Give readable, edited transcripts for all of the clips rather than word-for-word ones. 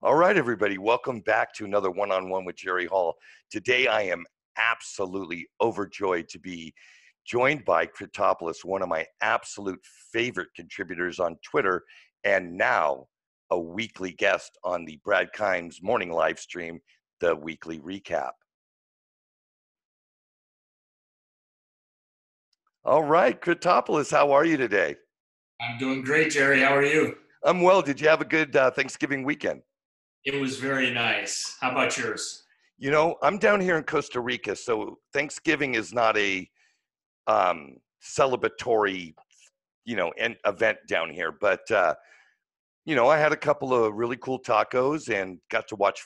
All right, everybody, welcome back to another one-on-one with Jerry Hall. Today, I am absolutely overjoyed to be joined by Cryptopolus, one of my absolute favorite contributors on Twitter, and now a weekly guest on the Brad Kimes morning live stream, the weekly recap. All right, Cryptopolus, how are you today? I'm doing great, Jerry. How are you? I'm well. Did you have a good Thanksgiving weekend? It was very nice. How about yours? You know, I'm down here in Costa Rica, so Thanksgiving is not a celebratory, event down here. But I had a couple of really cool tacos and got to watch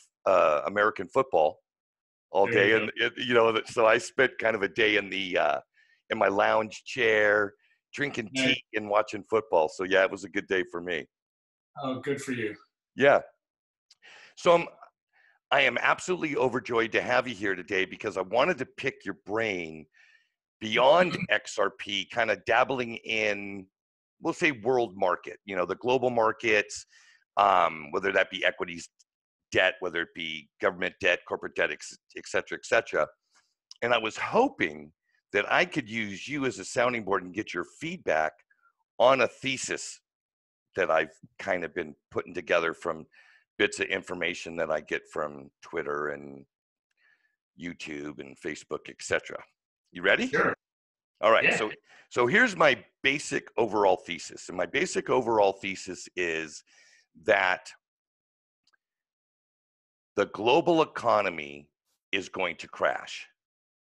American football all There you day, go. and so I spent kind of a day in my lounge chair, drinking Nice. tea and watching football. So yeah, it was a good day for me. Oh, good for you. Yeah. So I am absolutely overjoyed to have you here today because I wanted to pick your brain beyond XRP, kind of dabbling in, we'll say, world market, the global markets, whether that be equities, debt, whether it be government debt, corporate debt, et cetera, et cetera. And I was hoping that I could use you as a sounding board and get your feedback on a thesis that I've kind of been putting together from bits of information that I get from Twitter and YouTube and Facebook, et cetera. You ready? Sure. All right, Yeah. so here's my basic overall thesis. And my basic overall thesis is that the global economy is going to crash.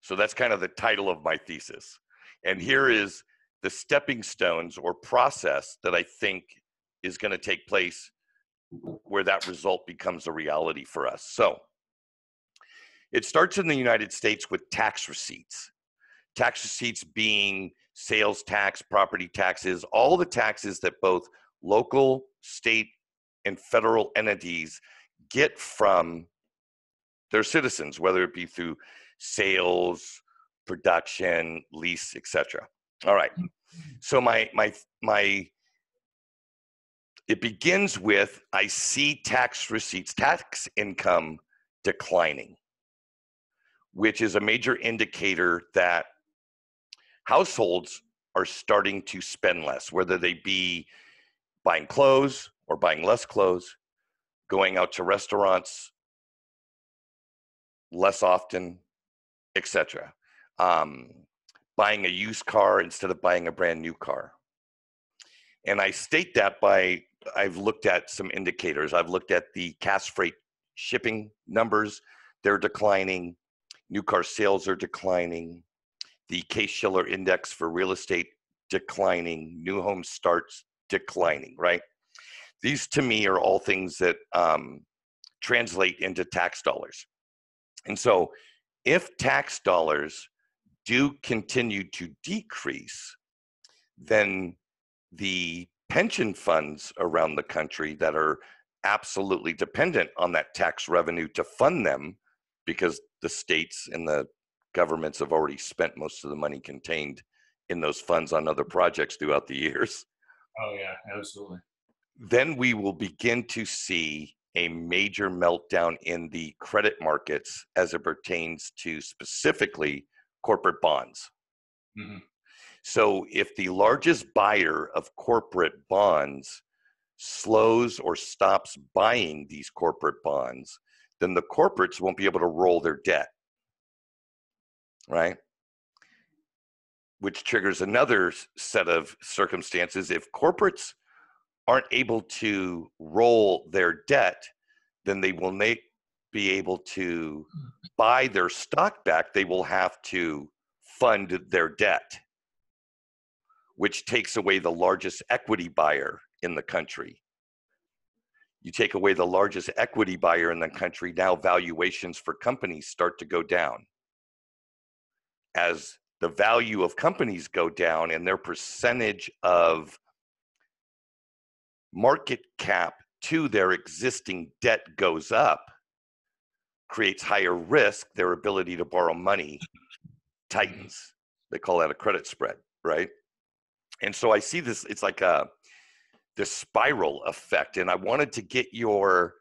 So that's kind of the title of my thesis. And here is the stepping stones or process that I think is going to take place where that result becomes a reality for us. So it starts in the United States with tax receipts. Tax receipts being sales tax, property taxes, all the taxes that both local, state, and federal entities get from their citizens, whether it be through sales, production, lease, etc. All right. So it begins with I see tax receipts, tax income declining, which is a major indicator that households are starting to spend less, whether they be buying clothes or buying less clothes, going out to restaurants less often, etc. Buying a used car instead of buying a brand new car. And I state that by I've looked at some indicators. I've looked at the cash freight shipping numbers. They're declining. New car sales are declining. The Case-Shiller index for real estate declining. New home starts declining, right? These to me are all things that translate into tax dollars. And so if tax dollars do continue to decrease, then the pension funds around the country that are absolutely dependent on that tax revenue to fund them, because the states and the governments have already spent most of the money contained in those funds on other projects throughout the years, Oh, yeah, absolutely. then we will begin to see a major meltdown in the credit markets as it pertains to specifically corporate bonds. Hmm. So if the largest buyer of corporate bonds slows or stops buying these corporate bonds, then the corporates won't be able to roll their debt, right? Which triggers another set of circumstances. If corporates aren't able to roll their debt, then they will be able to buy their stock back. They will have to fund their debt, which takes away the largest equity buyer in the country. You take away the largest equity buyer in the country, now valuations for companies start to go down. As the value of companies go down and their percentage of market cap to their existing debt goes up, creates higher risk, their ability to borrow money tightens. They call that a credit spread, right? And so I see this, it's like this spiral effect. And I wanted to get your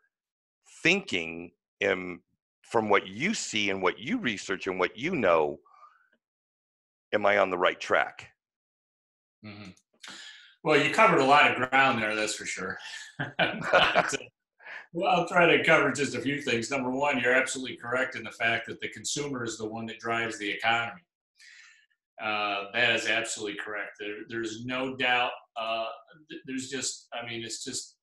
thinking, from what you see and what you research and what you know, am I on the right track? Mm-hmm. Well, you covered a lot of ground there, that's for sure. But, well, I'll try to cover just a few things. Number one, you're absolutely correct in the fact that the consumer is the one that drives the economy. That is absolutely correct. There's no doubt. There's just, I mean, it's just,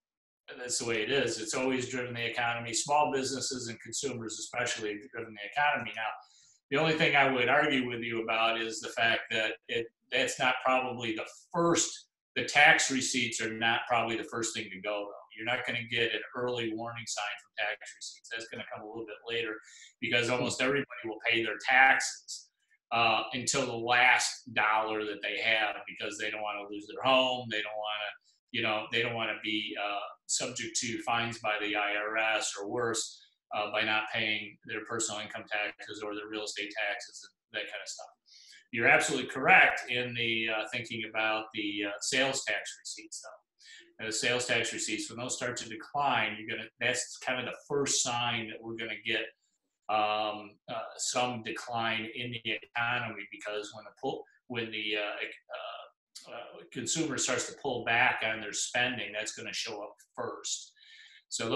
that's the way it is. It's always driven the economy. Small businesses and consumers, especially, have driven the economy. Now, the only thing I would argue with you about is the fact that that's not probably the first. The tax receipts are not probably the first thing to go, though. You're not going to get an early warning sign from tax receipts. That's going to come a little bit later because almost everybody will pay their taxes until the last dollar that they have because they don't want to lose their home. They don't want to, they don't want to be subject to fines by the IRS or worse by not paying their personal income taxes or their real estate taxes and that kind of stuff. You're absolutely correct in the thinking about the sales tax receipts, though. And the sales tax receipts, when those start to decline, that's kind of the first sign that we're going to get some decline in the economy because when the consumer starts to pull back on their spending, that's going to show up first. So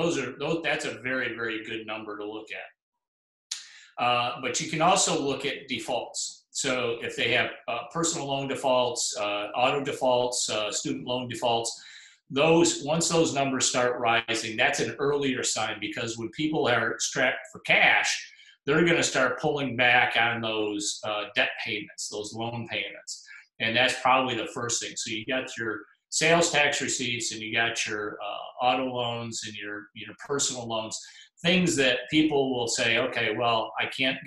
that's a very, very good number to look at. But you can also look at defaults. So if they have personal loan defaults, auto defaults, student loan defaults, once those numbers start rising, that's an earlier sign because when people are strapped for cash, they're going to start pulling back on those debt payments, those loan payments. And that's probably the first thing. So you got your sales tax receipts and you got your auto loans and your personal loans, things that people will say, okay, well, I can't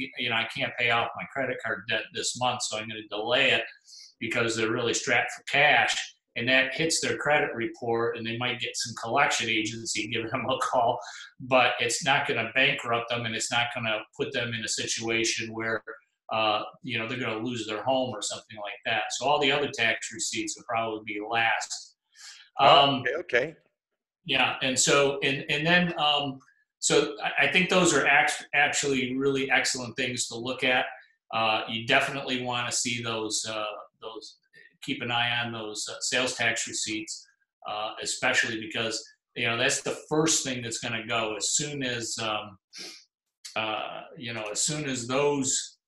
pay off my credit card debt this month, so I'm going to delay it because they're really strapped for cash. And that hits their credit report and they might get some collection agency giving them a call, but it's not going to bankrupt them and it's not going to put them in a situation where they're going to lose their home or something like that. So all the other tax receipts will probably be last. Okay. Yeah, and so then so I think those are actually really excellent things to look at. You definitely want to see those. Keep an eye on those sales tax receipts, especially because that's the first thing that's going to go as soon as as soon as those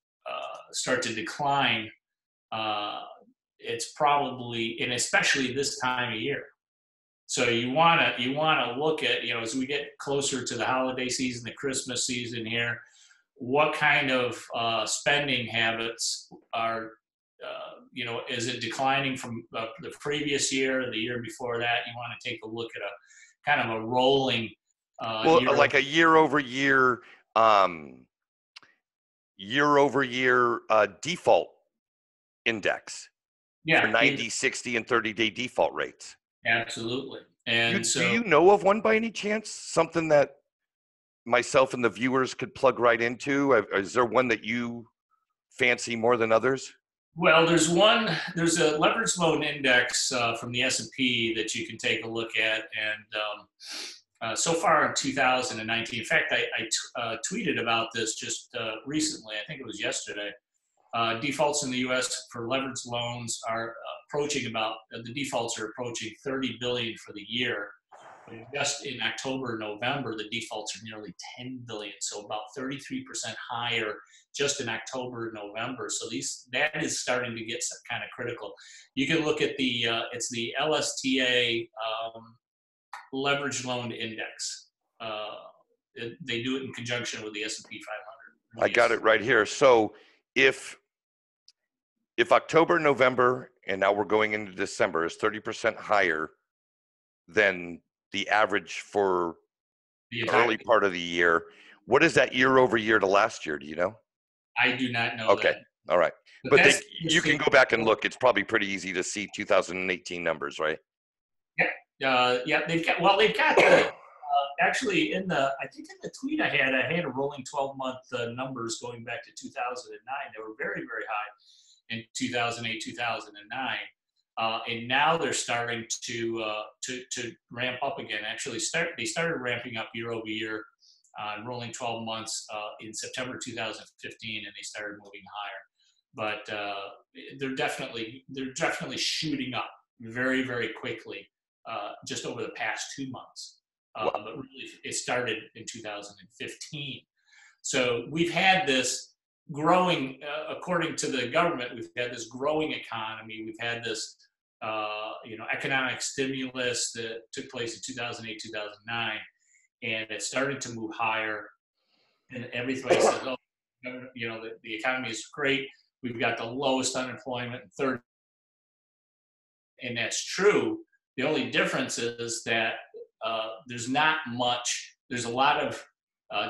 start to decline. It's probably, and especially this time of year. So you want to look at, as we get closer to the holiday season, the Christmas season here, what kind of spending habits are, is it declining from the previous year, the year before that? You want to take a look at a kind of a rolling like a year-over-year default index for 90, 60, and 30-day default rates. Absolutely. And do you know of one by any chance? Something that myself and the viewers could plug right into? Is there one that you fancy more than others? Well, there's a leveraged loan index from the S&P that you can take a look at. And so far in 2019, in fact, I tweeted about this just recently. I think it was yesterday. Defaults in the U.S. for leveraged loans are the defaults are approaching 30 billion for the year. But just in October, November, the defaults are nearly 10 billion, so about 33% higher just in October, November. So that is starting to get kind of critical. You can look at it's the LSTA leveraged loan index. They do it in conjunction with the S&P 500. I got it right here. So if October, November, and now we're going into December is 30% higher than the average for the early part of the year, what is that year over year to last year? Do you know? I do not know. Okay. That. All right. But you can go back and look. It's probably pretty easy to see 2018 numbers, right? Yeah. They've got the, actually I think in the tweet I had a rolling 12-month numbers going back to 2009. They were very, very high in 2008, 2009. And now they're starting to ramp up again. Actually, they started ramping up year over year rolling 12 months in September 2015, and they started moving higher. But they're definitely shooting up very, very quickly just over the past 2 months. But really, it started in 2015. So we've had this growing, according to the government, we've had this growing economy. We've had this, economic stimulus that took place in 2008, 2009, and it started to move higher. And everybody says, "Oh, the economy is great. We've got the lowest unemployment in 30." And that's true. The only difference is that there's not much. There's a lot of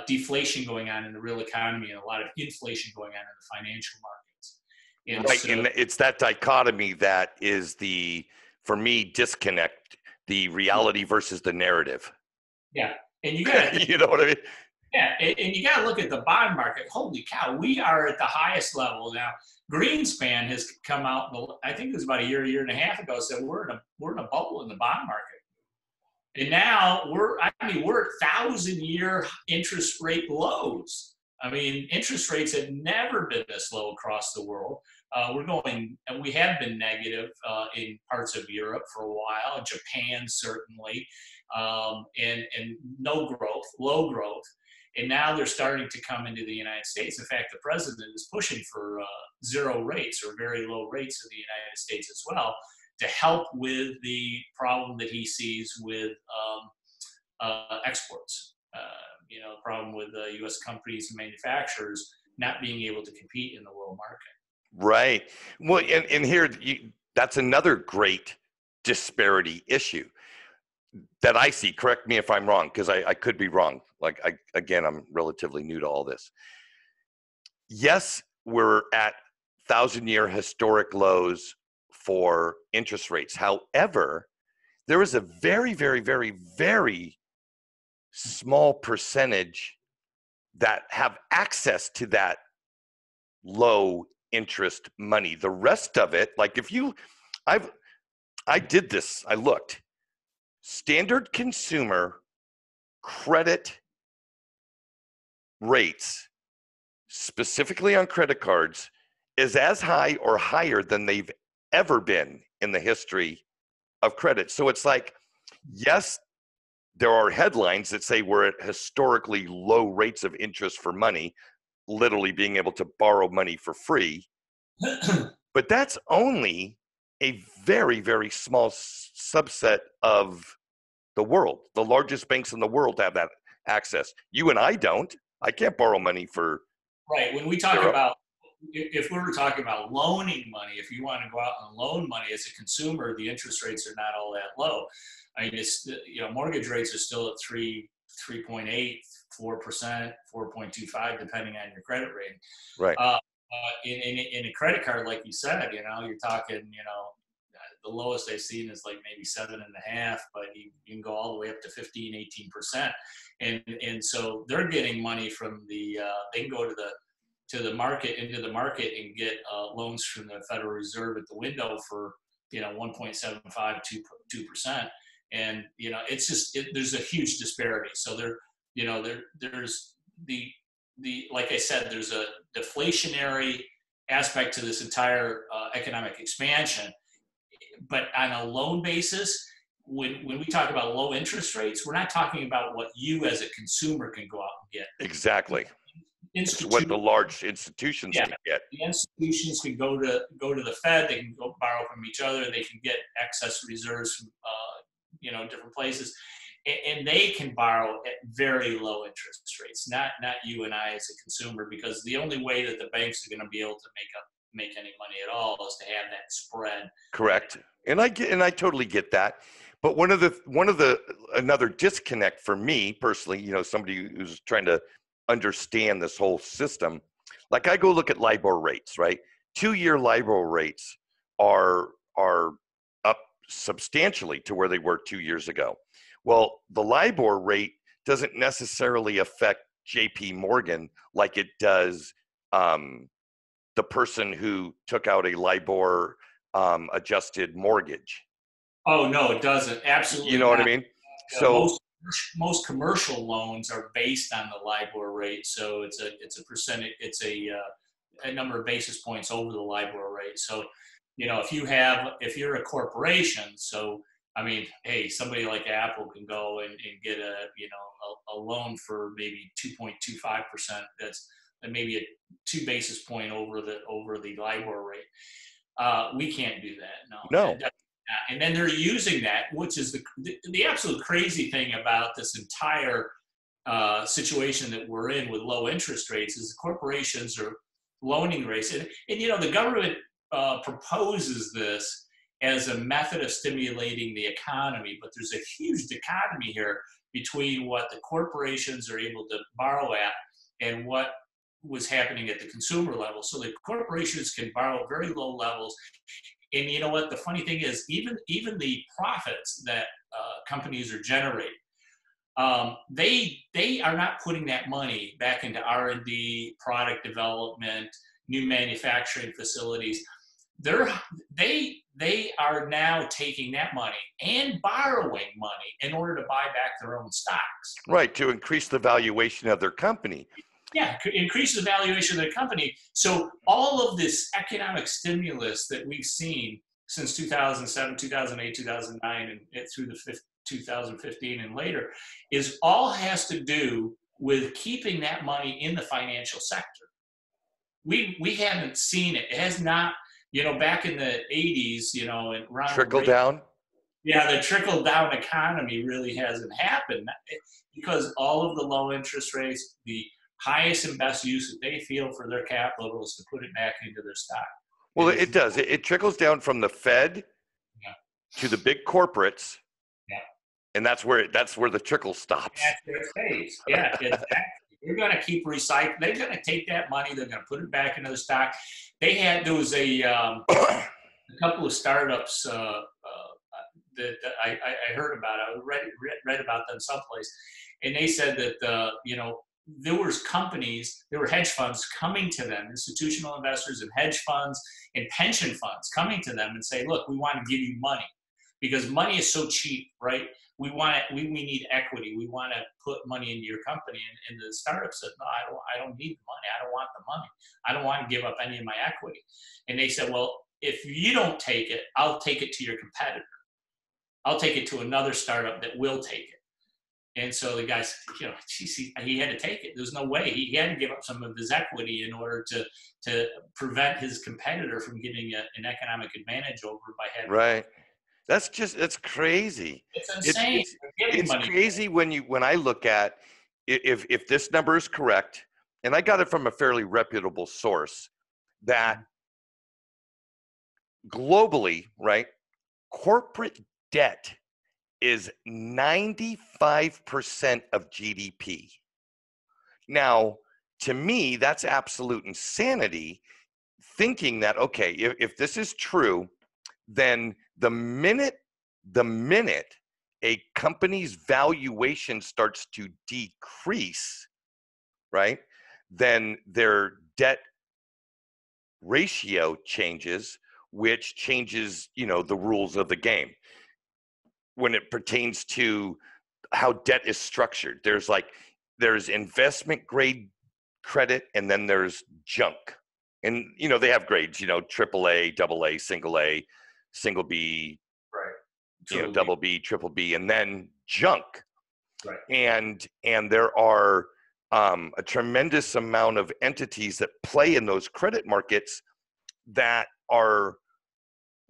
deflation going on in the real economy and a lot of inflation going on in the financial markets. And right, so, and it's that dichotomy that is for me, disconnect, the reality versus the narrative. yeah, and you got to, You know what I mean? yeah, and you got to look at the bond market. Holy cow, we are at the highest level now. Greenspan has come out, I think it was about a year and a half ago, said we're in a bubble in the bond market. And now we're at 1,000-year interest rate lows. I mean, interest rates have never been this low across the world. We have been negative in parts of Europe for a while, Japan certainly, and no growth, low growth. And now they're starting to come into the United States. In fact, the president is pushing for zero rates or very low rates in the United States as well, to help with the problem that he sees with exports. The problem with U.S. companies and manufacturers not being able to compete in the world market. Right. Well, and here, that's another great disparity issue that I see. Correct me if I'm wrong, because I could be wrong. Again, I'm relatively new to all this. Yes, we're at 1,000-year historic lows for interest rates. However, there is a very, very, very, very small percentage that have access to that low interest money. The rest of it, like I did this, I looked. Standard consumer credit rates, specifically on credit cards, is as high or higher than they've ever been in the history of credit. So it's like, yes, there are headlines that say we're at historically low rates of interest for money, literally being able to borrow money for free. But that's only a very, very small subset of the world. The largest banks in the world have that access. You and I don't. I can't borrow money for. Right. When we talk about, if we were talking about loaning money, if you want to go out and loan money as a consumer, the interest rates are not all that low. I mean, mortgage rates are still at 3.8, 4%, 4.25, depending on your credit rating. Right. In a credit card, like you said, you're talking, the lowest I've seen is like maybe 7.5, but you can go all the way up to 15, 18%. And so they're getting money from they can go into the market and get loans from the Federal Reserve at the window for, 1.75, 2%. And, it's just, there's a huge disparity. So there's like I said, there's a deflationary aspect to this entire economic expansion. But on a loan basis, when we talk about low interest rates, we're not talking about what you as a consumer can go out and get. Exactly. It's what the large institutions can get. The institutions can go to the Fed. They can go borrow from each other. They can get excess reserves from different places, and they can borrow at very low interest rates. Not you and I as a consumer, because the only way that the banks are going to be able to make any money at all is to have that spread. Correct. And I totally get that. But another disconnect for me personally, somebody who's trying to understand this whole system, like I go look at LIBOR rates, right? 2-year LIBOR rates are up substantially to where they were 2 years ago. Well, the LIBOR rate doesn't necessarily affect JP Morgan like it does the person who took out a LIBOR adjusted mortgage. Oh, no, it doesn't. Absolutely. You know what I mean? So most commercial loans are based on the LIBOR rate, so it's a percentage, it's a number of basis points over the LIBOR rate. So, if you're a corporation, so I mean, hey, somebody like Apple can go and get a loan for maybe 2.25%. That's maybe a 2 basis point over the LIBOR rate. We can't do that. No. No. And then they're using that, which is the absolute crazy thing about this entire situation that we're in with low interest rates is the corporations are loaning rates. And the government proposes this as a method of stimulating the economy, but there's a huge dichotomy here between what the corporations are able to borrow at and what was happening at the consumer level. So the corporations can borrow at very low levels. And you know what? The funny thing is, even the profits that companies are generating, they are not putting that money back into R&D, product development, new manufacturing facilities. They are now taking that money and borrowing money in order to buy back their own stocks. Right, to increase the valuation of their company. Yeah, increase the valuation of the company. So all of this economic stimulus that we've seen since 2007, 2008, 2009, and through the 2015 and later, has to do with keeping that money in the financial sector. We haven't seen it. It has not, back in the 80s, and Ronald Trickle Reagan, down? Yeah, the trickle down economy really hasn't happened because all of the low interest rates, the highest and best use that they feel for their capital is to put it back into their stock. Well, it does. It trickles down from the Fed to the big corporates, and that's where the trickle stops. That's where it stays. Yeah, exactly. They're going to keep recycling. They're going to take that money. They're going to put it back into the stock. There was a couple of startups that I heard about. I read about them someplace, and they said that there were hedge funds coming to them, institutional investors and hedge funds and pension funds coming to them and say, look, we want to give you money because money is so cheap, right? We need equity. We want to put money into your company. And the startup said, no, I don't need the money. I don't want the money. I don't want to give up any of my equity. And they said, well, if you don't take it, I'll take it to your competitor. I'll take it to another startup that will take it. And so the guy said, he had to take it. There's no way. He had to give up some of his equity in order to prevent his competitor from getting an economic advantage over by having. Right. That's crazy. It's insane. It's crazy when I look at if this number is correct, and I got it from a fairly reputable source, that globally, right, corporate debt is 95% of GDP. Now, to me, that's absolute insanity, thinking that, okay, if this is true, then the minute a company's valuation starts to decrease, right, then their debt ratio changes, which changes, the rules of the game. When it pertains to how debt is structured, there's investment grade credit, and then there's junk. And, they have grades, AAA, AA, single B, right, double B, triple B, and then junk. Right. And there are a tremendous amount of entities that play in those credit markets that are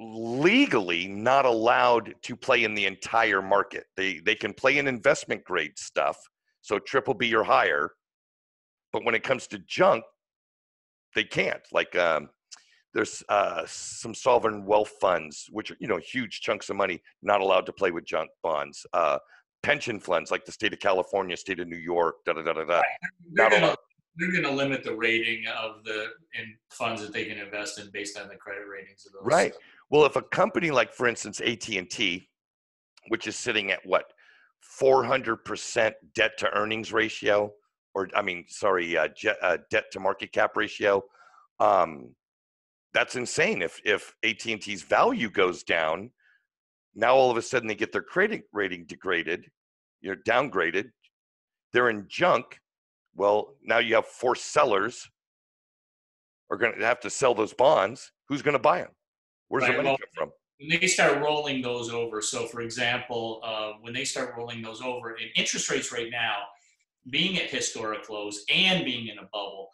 legally not allowed to play in the entire market. They can play in investment grade stuff, so triple B or higher, but when it comes to junk, they can't. Like there's some sovereign wealth funds, which are huge chunks of money, not allowed to play with junk bonds. Pension funds like the state of California, state of New York, Right. They're going to limit the rating of in funds that they can invest in based on the credit ratings of those. Right. Well, if a company like, for instance, AT&T, which is sitting at 400% debt to earnings ratio, debt to market cap ratio, that's insane. If AT&T's value goes down, now all of a sudden they get their credit rating degraded, you're downgraded, they're in junk. Well, now you have forced sellers are going to have to sell those bonds. Who's going to buy them? Where's the Right. money Well, come from? when they start rolling those over, so for example, when they start rolling those over, and interest rates right now, being at historic lows and being in a bubble,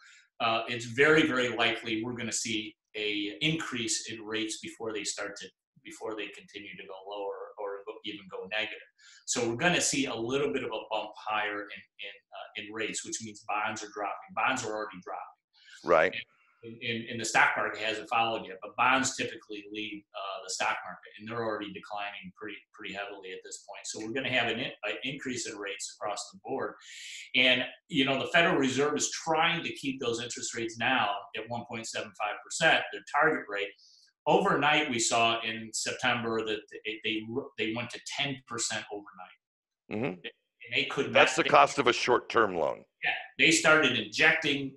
it's very, very likely we're going to see a increase in rates before they continue to go lower or even go negative. So we're going to see a little bit of a bump higher in rates, which means bonds are dropping. Bonds are already dropping. Right. And the stock market hasn't followed yet, but bonds typically lead the stock market, and they're already declining pretty heavily at this point. So we're going to have an increase in rates across the board. And, the Federal Reserve is trying to keep those interest rates now at 1.75%, their target rate. Overnight, we saw in September that they went to 10% overnight. Mm-hmm. And they could not. That's the cost of a short-term loan. Yeah, they started injecting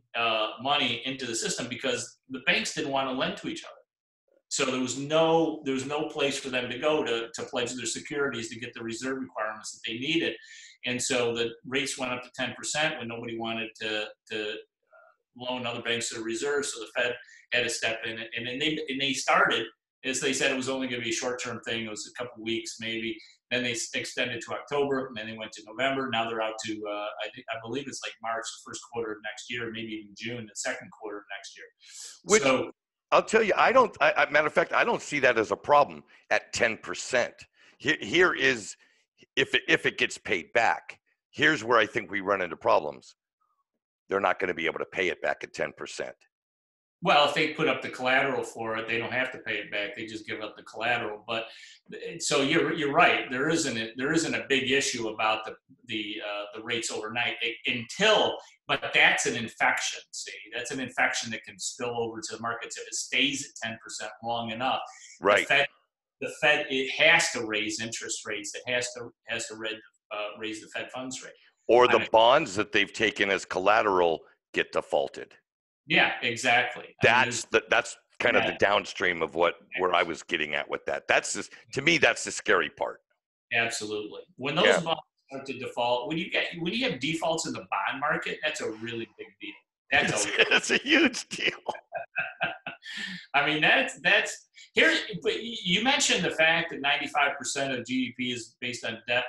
money into the system because the banks didn't want to lend to each other. So there was no place for them to go to pledge their securities to get the reserve requirements that they needed. And so the rates went up to 10% when nobody wanted to loan other banks to the reserve. So the Fed had to step in, and then they started, as they said, it was only going to be a short-term thing. It was a couple weeks maybe. Then they extended to October, and then they went to November. Now they're out to I believe it's like March, the first quarter of next year, maybe even June, the second quarter of next year. Which, so I'll tell you, matter of fact, I don't see that as a problem at 10%. Here is, if it gets paid back, here's where I think we run into problems. They're not going to be able to pay it back at 10%. Well, if they put up the collateral for it, they don't have to pay it back. They just give up the collateral. But so you're right. There isn't a big issue about the rates overnight but that's an infection. See, that's an infection that can spill over to the markets if it stays at 10% long enough. Right. The Fed it has to raise interest rates. It has to raise the Fed funds rate. Or the bonds that they've taken as collateral get defaulted. Yeah, exactly. That's kind of the downstream of where I was getting at with that. To me, that's the scary part. Absolutely. When those bonds start to default, when you have defaults in the bond market, that's a really big deal. It's a huge deal. I mean, that's here. But you mentioned the fact that 95% of GDP is based on debt.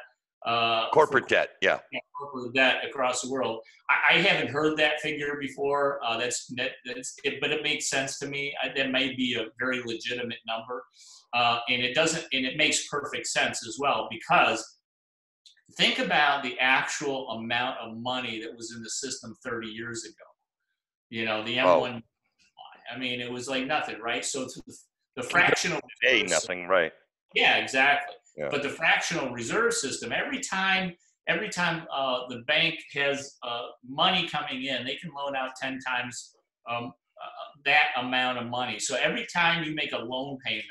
Corporate debt, yeah. Corporate debt across the world. I haven't heard that figure before. But it makes sense to me. That may be a very legitimate number, and it makes perfect sense as well, because think about the actual amount of money that was in the system 30 years ago. The M1. I mean, it was like nothing, right? So the fractional nothing, right? Yeah, exactly. Yeah. But the fractional reserve system, every time the bank has money coming in, they can loan out 10 times that amount of money. So every time you make a loan payment,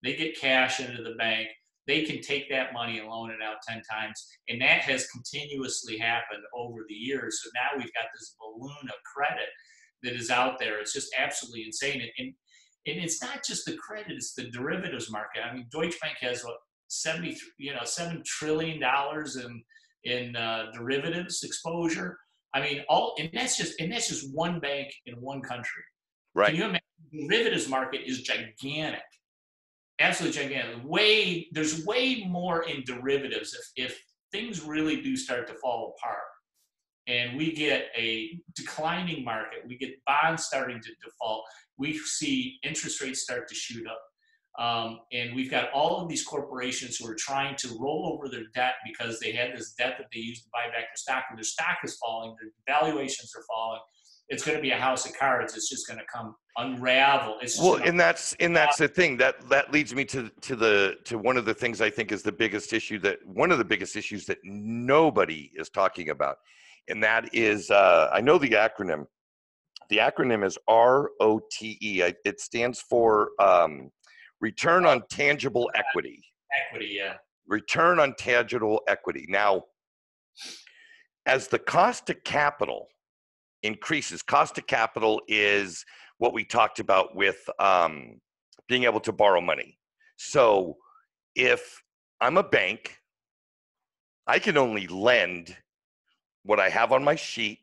they get cash into the bank. They can take that money and loan it out 10 times. And that has continuously happened over the years. So now we've got this balloon of credit that is out there. It's just absolutely insane. And it's not just the credit, it's the derivatives market. I mean, Deutsche Bank has $7 trillion in derivatives exposure. I mean, and that's just one bank in one country. Right. Can you imagine? The derivatives market is gigantic, absolutely gigantic. There's way more in derivatives if things really do start to fall apart, and we get a declining market, we get bonds starting to default, we see interest rates start to shoot up. And we've got all of these corporations who are trying to roll over their debt because they had this debt that they used to buy back their stock, and their stock is falling, their valuations are falling. It's going to be a house of cards. It's just going to come unravel. And that's the thing that leads me to one of the things I think is one of the biggest issues that nobody is talking about, and that is I know the acronym. The acronym is ROTE. It stands for Return on Tangible Equity. Equity, yeah. Return on tangible equity. Now, as the cost of capital increases, cost of capital is what we talked about with being able to borrow money. So if I'm a bank I can only lend what I have on my sheet,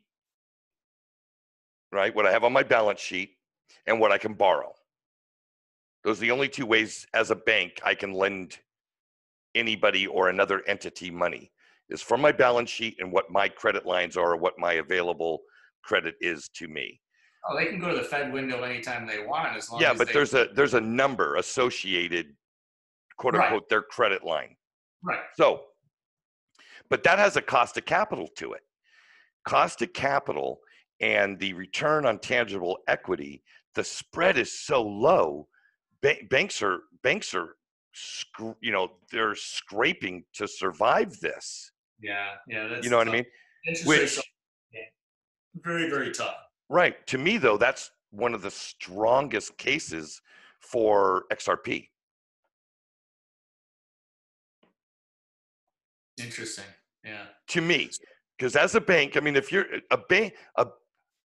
right? What I have on my balance sheet and what I can borrow. Those are the only two ways as a bank I can lend anybody or another entity money, is from my balance sheet and what my credit lines are or what my available credit is to me. Oh, they can go to the Fed window anytime they want, as long Yeah, as but they. there's a number associated, quote Right, unquote, their credit line. right. So, but that has a cost of capital to it. Cost of capital and the return on tangible equity, the spread is so low. Banks are they're scraping to survive this. Yeah, yeah, You that's know what I tough. mean? Interest rates are Which, very, very tough. right, to me though, that's one of the strongest cases for XRP. Interesting. Yeah. To me, because as a bank, I mean, if you're a bank,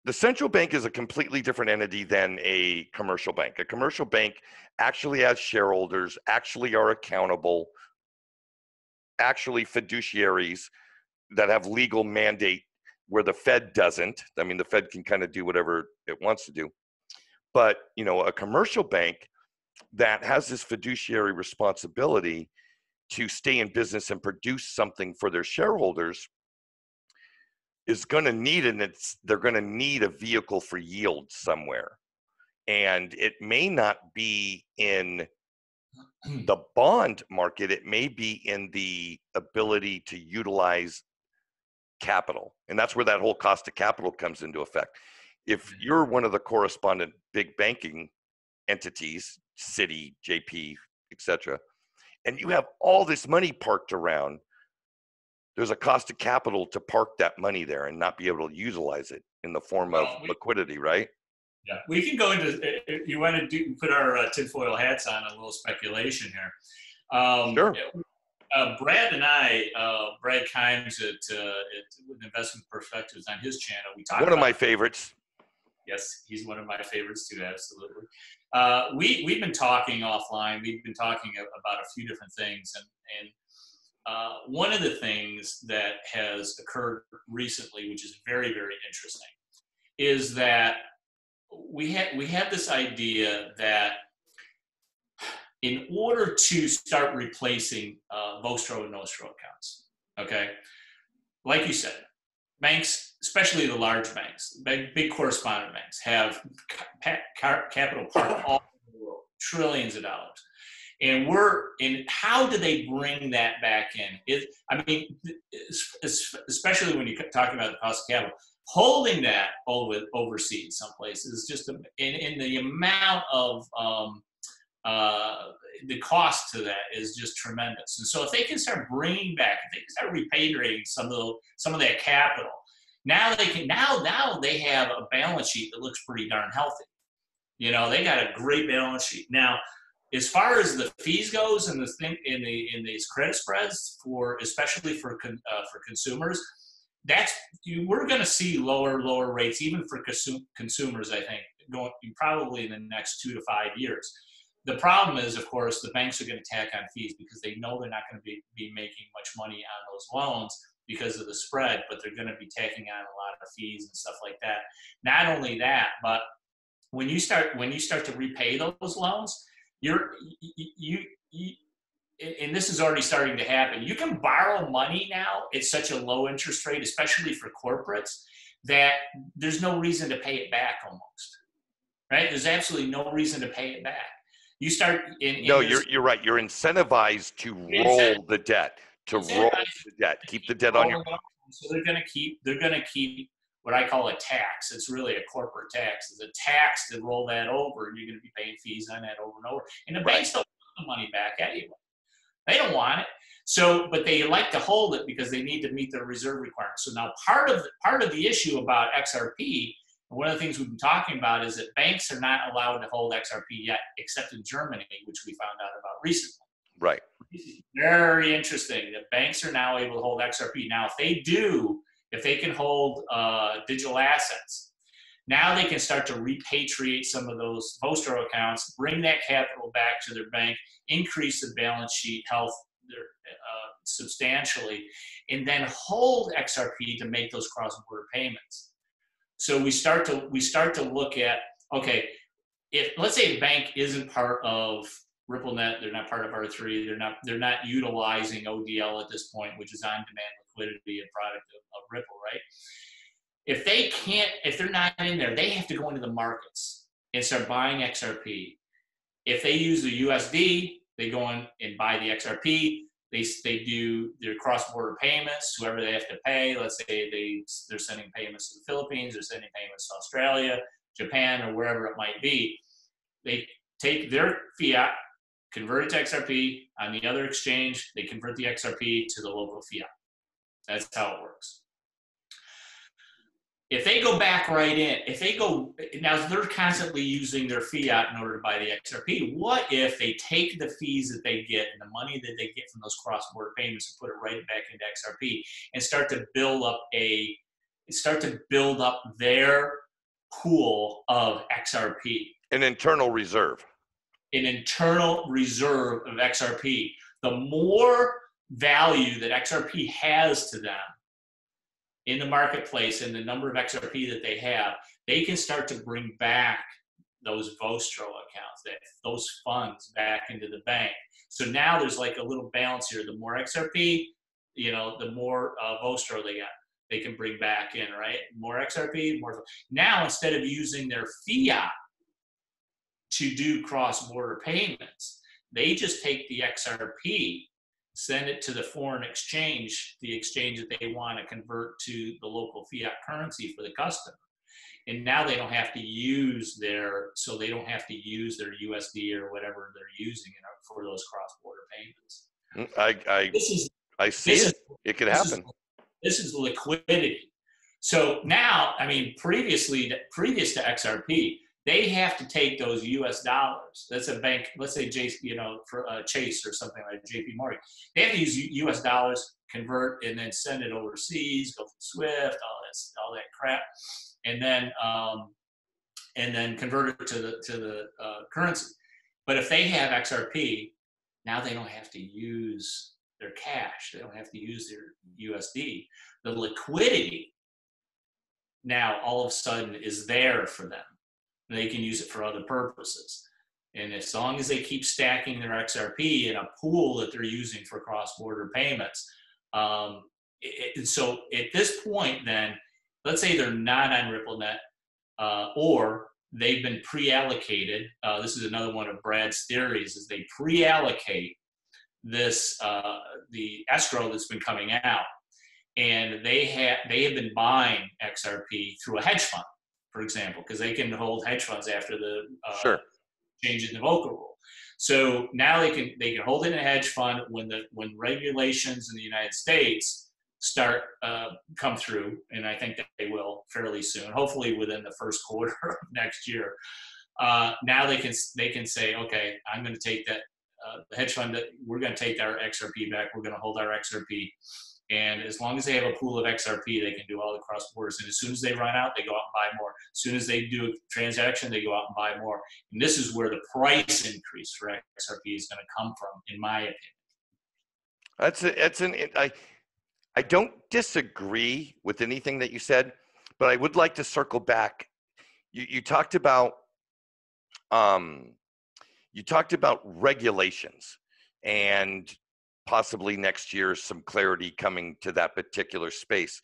the central bank is a completely different entity than a commercial bank. A commercial bank actually has shareholders, actually are accountable, actually fiduciaries that have legal mandate, where the Fed doesn't. I mean, the Fed can kind of do whatever it wants to do. But, a commercial bank that has this fiduciary responsibility to stay in business and produce something for their shareholders is going to need, they're going to need a vehicle for yield somewhere. And it may not be in the bond market, it may be in the ability to utilize capital. And that's where that whole cost of capital comes into effect. If you're one of the correspondent big banking entities, Citi, JP, etc., and you have all this money parked around, there's a cost of capital to park that money there and not be able to utilize it in the form of Well, liquidity, right? yeah, we can go into. If you want to put our tinfoil hats on, a little speculation here. Sure. Brad and I, Brad Kimes with Investment Perspectives on his channel, we talk One about. of my favorites. Yes, he's one of my favorites too. Absolutely. We've been talking offline. We've been talking about a few different things, and one of the things that has occurred recently, which is very, very interesting, is that we have this idea that in order to start replacing Vostro and Nostro accounts, okay, like you said, banks, especially the large banks, big correspondent banks, have capital parked all over the world, trillions of dollars. And how do they bring that back in? Especially when you're talking about the cost of capital, holding that overseas someplace is just in the amount of the cost to that is just tremendous. And so if they can start bringing back, if they can start repatriating some of that capital, now they have a balance sheet that looks pretty darn healthy. They got a great balance sheet now. As far as the fees goes and in these credit spreads especially for consumers, we're going to see lower rates even for consumers. I think going probably in the next 2 to 5 years. The problem is, of course, the banks are going to tack on fees because they know they're not going to be making much money on those loans because of the spread, but they're going to be tacking on a lot of fees and stuff like that. Not only that, but when you start to repay those loans, and this is already starting to happen. You can borrow money now at such a low interest rate, especially for corporates, that there's no reason to pay it back almost, right? There's absolutely no reason to pay it back. You start No, you're right. You're incentivized to roll the debt, keep the debt on your book. So they're going to keep what I call a tax. It's really a corporate tax. It's a tax to roll that over, and you're going to be paying fees on that over and over. And the banks don't want the money back anyway. They don't want it. So, but they like to hold it because they need to meet their reserve requirements. So now part of the issue about XRP, and one of the things we've been talking about, is that banks are not allowed to hold XRP yet, except in Germany, which we found out about recently. Right. Very interesting that banks are now able to hold XRP. Now, if they can hold digital assets, now they can start to repatriate some of those Vostro accounts, bring that capital back to their bank, increase the balance sheet health substantially, and then hold XRP to make those cross-border payments. So we start to look at, okay, if let's say a bank isn't part of RippleNet, they're not part of R3, they're not utilizing ODL at this point, which is on-demand liquidity, a product of Ripple, right? If they're not in there, they have to go into the markets and start buying XRP. If they use the USD, they go in and buy the XRP. They do their cross-border payments, whoever they have to pay. Let's say they're sending payments to the Philippines, they're sending payments to Australia, Japan, or wherever it might be. They take their fiat, convert it to XRP. On the other exchange, they convert the XRP to the local fiat. That's how it works. If they go back right in, now they're constantly using their fiat in order to buy the XRP. What if they take the fees that they get and the money that they get from those cross-border payments and put it right back into XRP and start to build up their pool of XRP? An internal reserve. An internal reserve of XRP. The more value that XRP has to them in the marketplace and the number of XRP that they have, they can start to bring back those Vostro accounts, those funds back into the bank. So now there's like a little balance here. The more XRP, the more Vostro they got. They can bring back in, right? More XRP, more. Now, instead of using their fiat to do cross-border payments, they just take the XRP, send it to the foreign exchange, the exchange that they want to convert to the local fiat currency for the customer. And now they don't have to use their USD or whatever they're using for those cross-border payments. I see it. It could happen. This is liquidity. So now, previous to XRP, they have to take those U.S. dollars. That's a bank, let's say Chase or something like JP Morgan. They have to use U.S. dollars, convert, and then send it overseas, go through SWIFT, all that crap, and then convert it to the currency. But if they have XRP, now they don't have to use their cash. They don't have to use their USD. The liquidity now all of a sudden is there for them. They can use it for other purposes. And as long as they keep stacking their XRP in a pool that they're using for cross-border payments. So at this point then, let's say they're not on RippleNet or they've been pre-allocated. This is another one of Brad's theories, is they pre-allocate this, the escrow that's been coming out. And they have been buying XRP through a hedge fund, for example, because they can hold hedge funds after the change in the Volcker rule. So now they can hold it in a hedge fund when regulations in the United States start come through, and I think that they will fairly soon, hopefully within the first quarter of next year. Now they can say, okay, I'm going to take that the hedge fund, we're going to take our XRP back. We're going to hold our XRP. And as long as they have a pool of XRP, they can do all the cross borders. And as soon as they run out, they go out and buy more. As soon as they do a transaction, they go out and buy more. And this is where the price increase for XRP is going to come from, in my opinion. I don't disagree with anything that you said, but I would like to circle back. You talked about regulations and possibly next year some clarity coming to that particular space.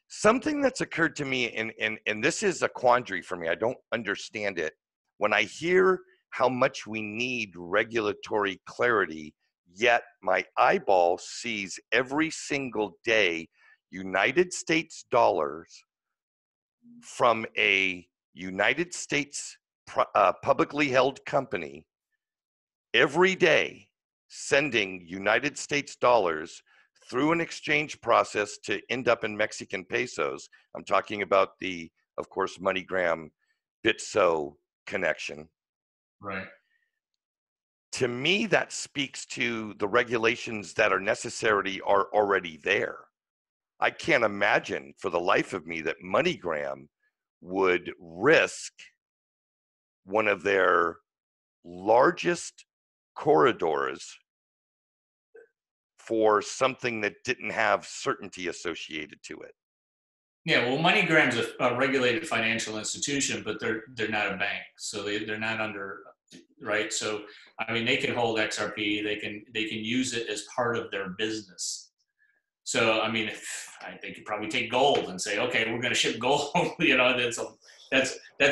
Something that's occurred to me, and this is a quandary for me, I don't understand it. When I hear how much we need regulatory clarity, yet my eyeball sees every single day United States dollars from a United States publicly held company every day sending United States dollars through an exchange process to end up in Mexican pesos. I'm talking about the, of course, MoneyGram Bitso connection. Right. To me, that speaks to the regulations that are necessary are already there. I can't imagine for the life of me that MoneyGram would risk one of their largest corridors for something that didn't have certainty associated to it. Yeah, well, MoneyGram's a regulated financial institution, but they're not a bank, so they're not under, right? So I mean, they can hold XRP, they can use it as part of their business. So I mean, they could probably take gold and say, okay, we're going to ship gold. You know, that's a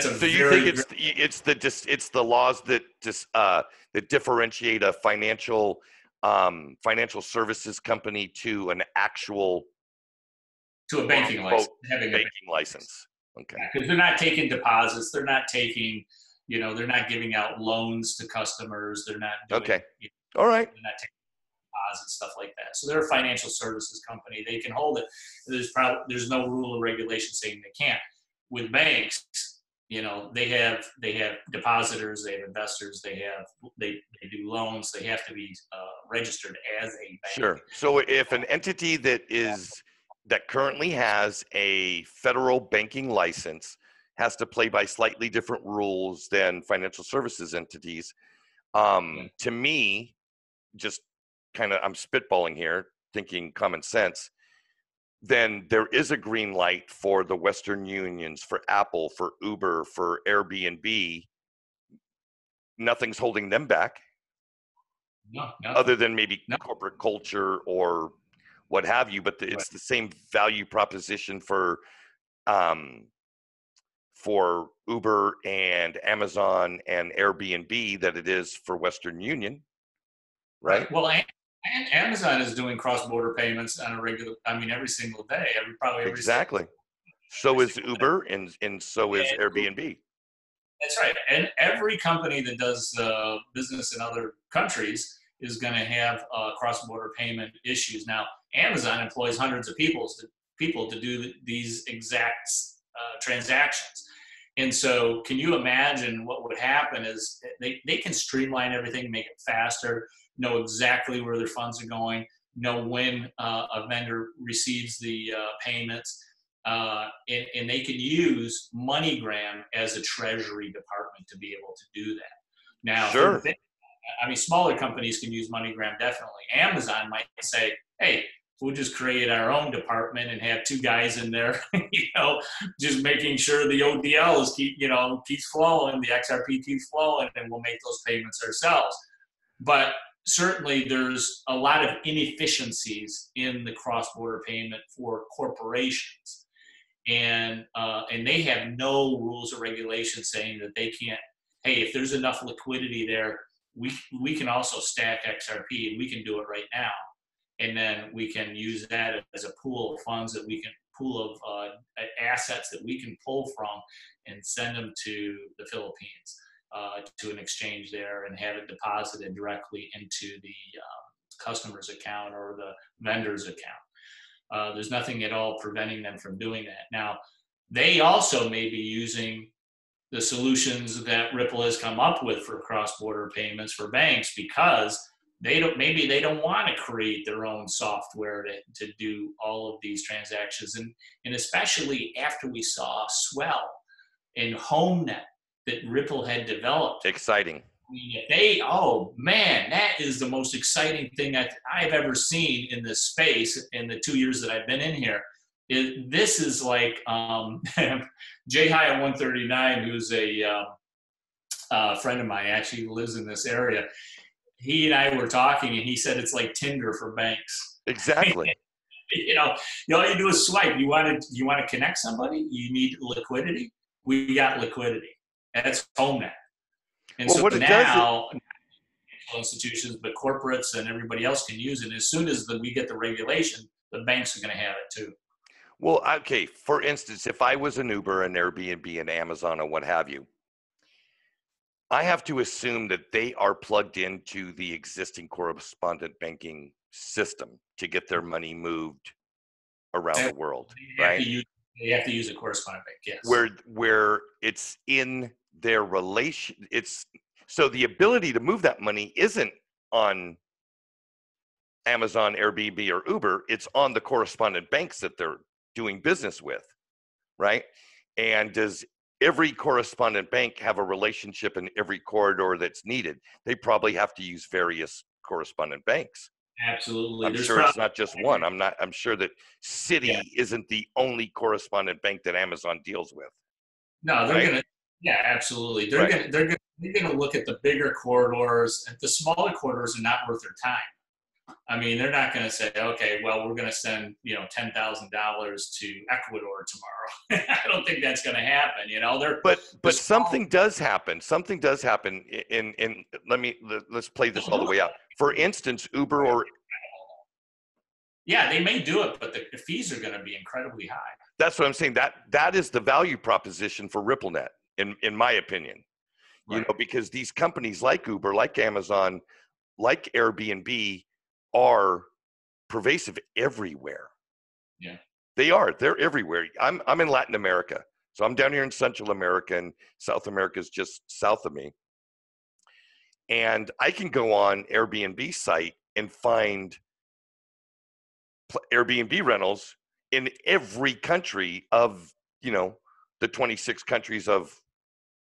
So you very think it's the laws that that differentiate a financial services company to an actual to a banking license, having banking license. Okay. Because they're not taking deposits, they're not taking, they're not giving out loans to customers, they're not doing, okay. All right. They're not taking deposits, stuff like that. So they're a financial services company. They can hold it. There's no rule or regulation saying they can't. With banks, they have depositors, they have investors, they do loans. They have to be registered as a bank. Sure. So if an entity that currently has a federal banking license has to play by slightly different rules than financial services entities, to me, just kind of, I'm spitballing here, thinking common sense, then there is a green light for the Western Unions, for Apple, for Uber, for Airbnb. Nothing's holding them back. No, other than maybe corporate culture or what have you, but it's the same value proposition for Uber and Amazon and Airbnb that it is for Western Union, right? Well, and Amazon is doing cross-border payments on a regular, every single day, exactly. So is Uber and so is Airbnb. That's right. And every company that does business in other countries is going to have cross-border payment issues. Now, Amazon employs hundreds of people to do these exact transactions. And so can you imagine what would happen is they can streamline everything, make it faster, know exactly where their funds are going, know when a vendor receives the payments, and they can use MoneyGram as a treasury department to be able to do that. Now, sure. Smaller companies can use MoneyGram, definitely. Amazon might say, hey, we'll just create our own department and have two guys in there, just making sure the ODL keeps flowing, the XRP keeps flowing, and we'll make those payments ourselves. But certainly there's a lot of inefficiencies in the cross-border payment for corporations. And they have no rules or regulations saying that they can't, hey, if there's enough liquidity there, we can also stack XRP and we can do it right now. And then we can use that as a pool of funds pool of assets that we can pull from and send them to the Philippines, to an exchange there, and have it deposited directly into the customer's account or the vendor's account. There's nothing at all preventing them from doing that. Now, they also may be using the solutions that Ripple has come up with for cross-border payments for banks, because they don't want to create their own software to do all of these transactions. And especially after we saw a swell in HomeNet that Ripple had developed. Exciting. Oh man, that is the most exciting thing I've ever seen in this space in the 2 years that I've been in here. This is like Jay High at 139, who's a friend of mine, actually lives in this area. He and I were talking, and he said it's like Tinder for banks. Exactly. All you do is swipe. You want to connect somebody? You need liquidity. We got liquidity. That's HomeNet. And so now, institutions, but corporates and everybody else can use it. As soon as we get the regulation, the banks are going to have it too. Well, okay. For instance, if I was an Uber, an Airbnb, an Amazon, or what have you, I have to assume that they are plugged into the existing correspondent banking system to get their money moved around the world, right? They have to use a correspondent bank, yes. Where it's in their relation, so the ability to move that money isn't on Amazon, Airbnb, or Uber. It's on the correspondent banks that they're doing business with, right? And does every correspondent bank have a relationship in every corridor that's needed? They probably have to use various correspondent banks. Absolutely. I'm There's sure it's probably, not just one. I'm sure that yeah. Citi isn't the only correspondent bank that Amazon deals with, No, they're right? gonna. Yeah, absolutely. Right. They're gonna look at the bigger corridors. And the smaller corridors are not worth their time. I mean, they're not going to say, okay, well, we're going to send, $10,000 to Ecuador tomorrow. I don't think that's going to happen. The But small. something does happen. Something does happen. Let's play this They'll all the do way it. out. For instance, Uber or Yeah, they may do it, but the fees are going to be incredibly high. that's what I'm saying. That is the value proposition for RippleNet, in my opinion. Right. Because these companies like Uber, like Amazon, like Airbnb are pervasive everywhere. Yeah. They are. They're everywhere. I'm in Latin America. So I'm down here in Central America, and South America is just south of me. And I can go on Airbnb site and find Airbnb rentals in every country of, the 26 countries of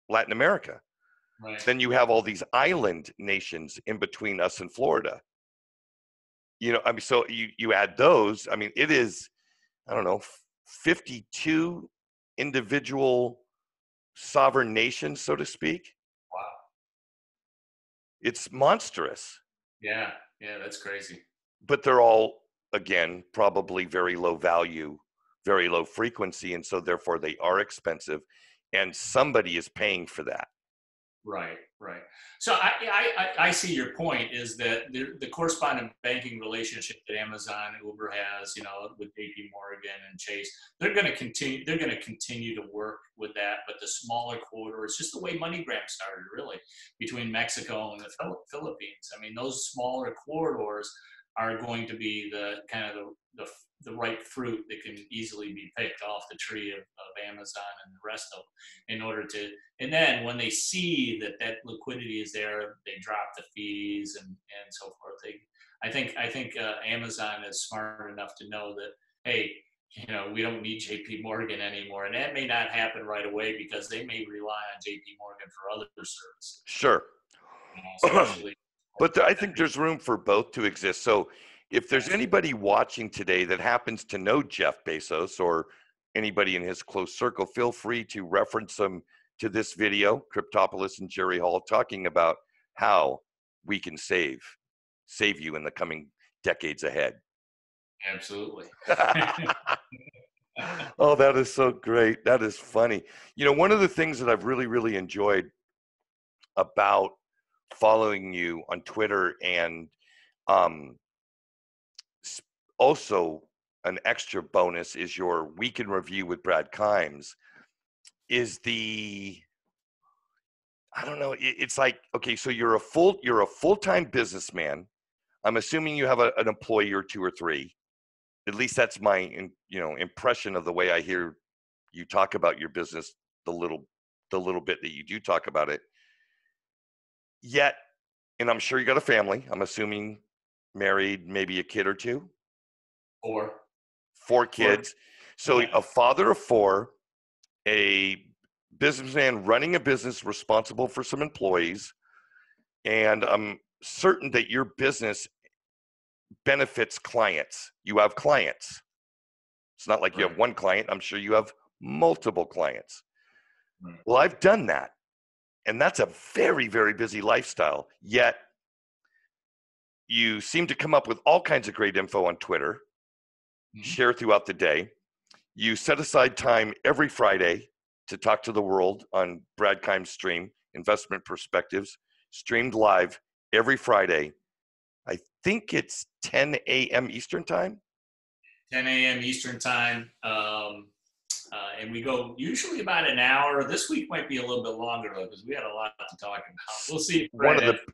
Latin America. Right. Then you have all these island nations in between us and Florida. So you add those. I mean, it is, I don't know, 52 individual sovereign nations, so to speak. Wow. It's monstrous, Yeah. Yeah, that's crazy. but they're all, again, probably very low value, very low frequency. And so therefore they are expensive, and somebody is paying for that. Right, right. So I see your point is that the correspondent banking relationship that Amazon, Uber has, with JP Morgan and Chase, they're going to continue. They're going to continue to work with that. But the smaller corridors, just the way MoneyGram started, really, between Mexico and the Philippines. I mean, those smaller corridors are going to be the kind of the ripe fruit that can easily be picked off the tree of Amazon and the rest of them in order to. And then when they see that liquidity is there, they drop the fees and so forth. I think Amazon is smart enough to know that, hey, we don't need JP Morgan anymore. And that may not happen right away because they may rely on JP Morgan for other services, Sure. especially. But I think there's room for both to exist. So if there's anybody watching today that happens to know Jeff Bezos or anybody in his close circle, feel free to reference them to this video, Cryptopolus and Jerry Hall, talking about how we can save you in the coming decades ahead. Absolutely. Oh, that is so great. That is funny. One of the things that I've really, really enjoyed about following you on Twitter, and um, also an extra bonus is your week in review with Brad Kimes, is I don't know, it's like, okay, so you're a full-time businessman. I'm assuming you have an employee or two or three. At least that's my impression of the way I hear you talk about your business, the little bit that you do talk about it. Yet, and I'm sure you got a family. I'm assuming married, maybe a kid or two. Or Four kids. So a father of four, a businessman running a business, responsible for some employees, and I'm certain that your business benefits clients. You have clients. It's not like you have one client. I'm sure you have multiple clients. Right. Well, I've done that. And that's a very, very busy lifestyle. Yet you seem to come up with all kinds of great info on Twitter, share throughout the day. You set aside time every Friday to talk to the world on Brad Kimes' stream, Investment Perspectives, streamed live every Friday. I think it's 10 a.m. Eastern time. 10 a.m. Eastern time. And we go usually about an hour. This week might be a little bit longer though, because we had a lot to talk about. We'll see.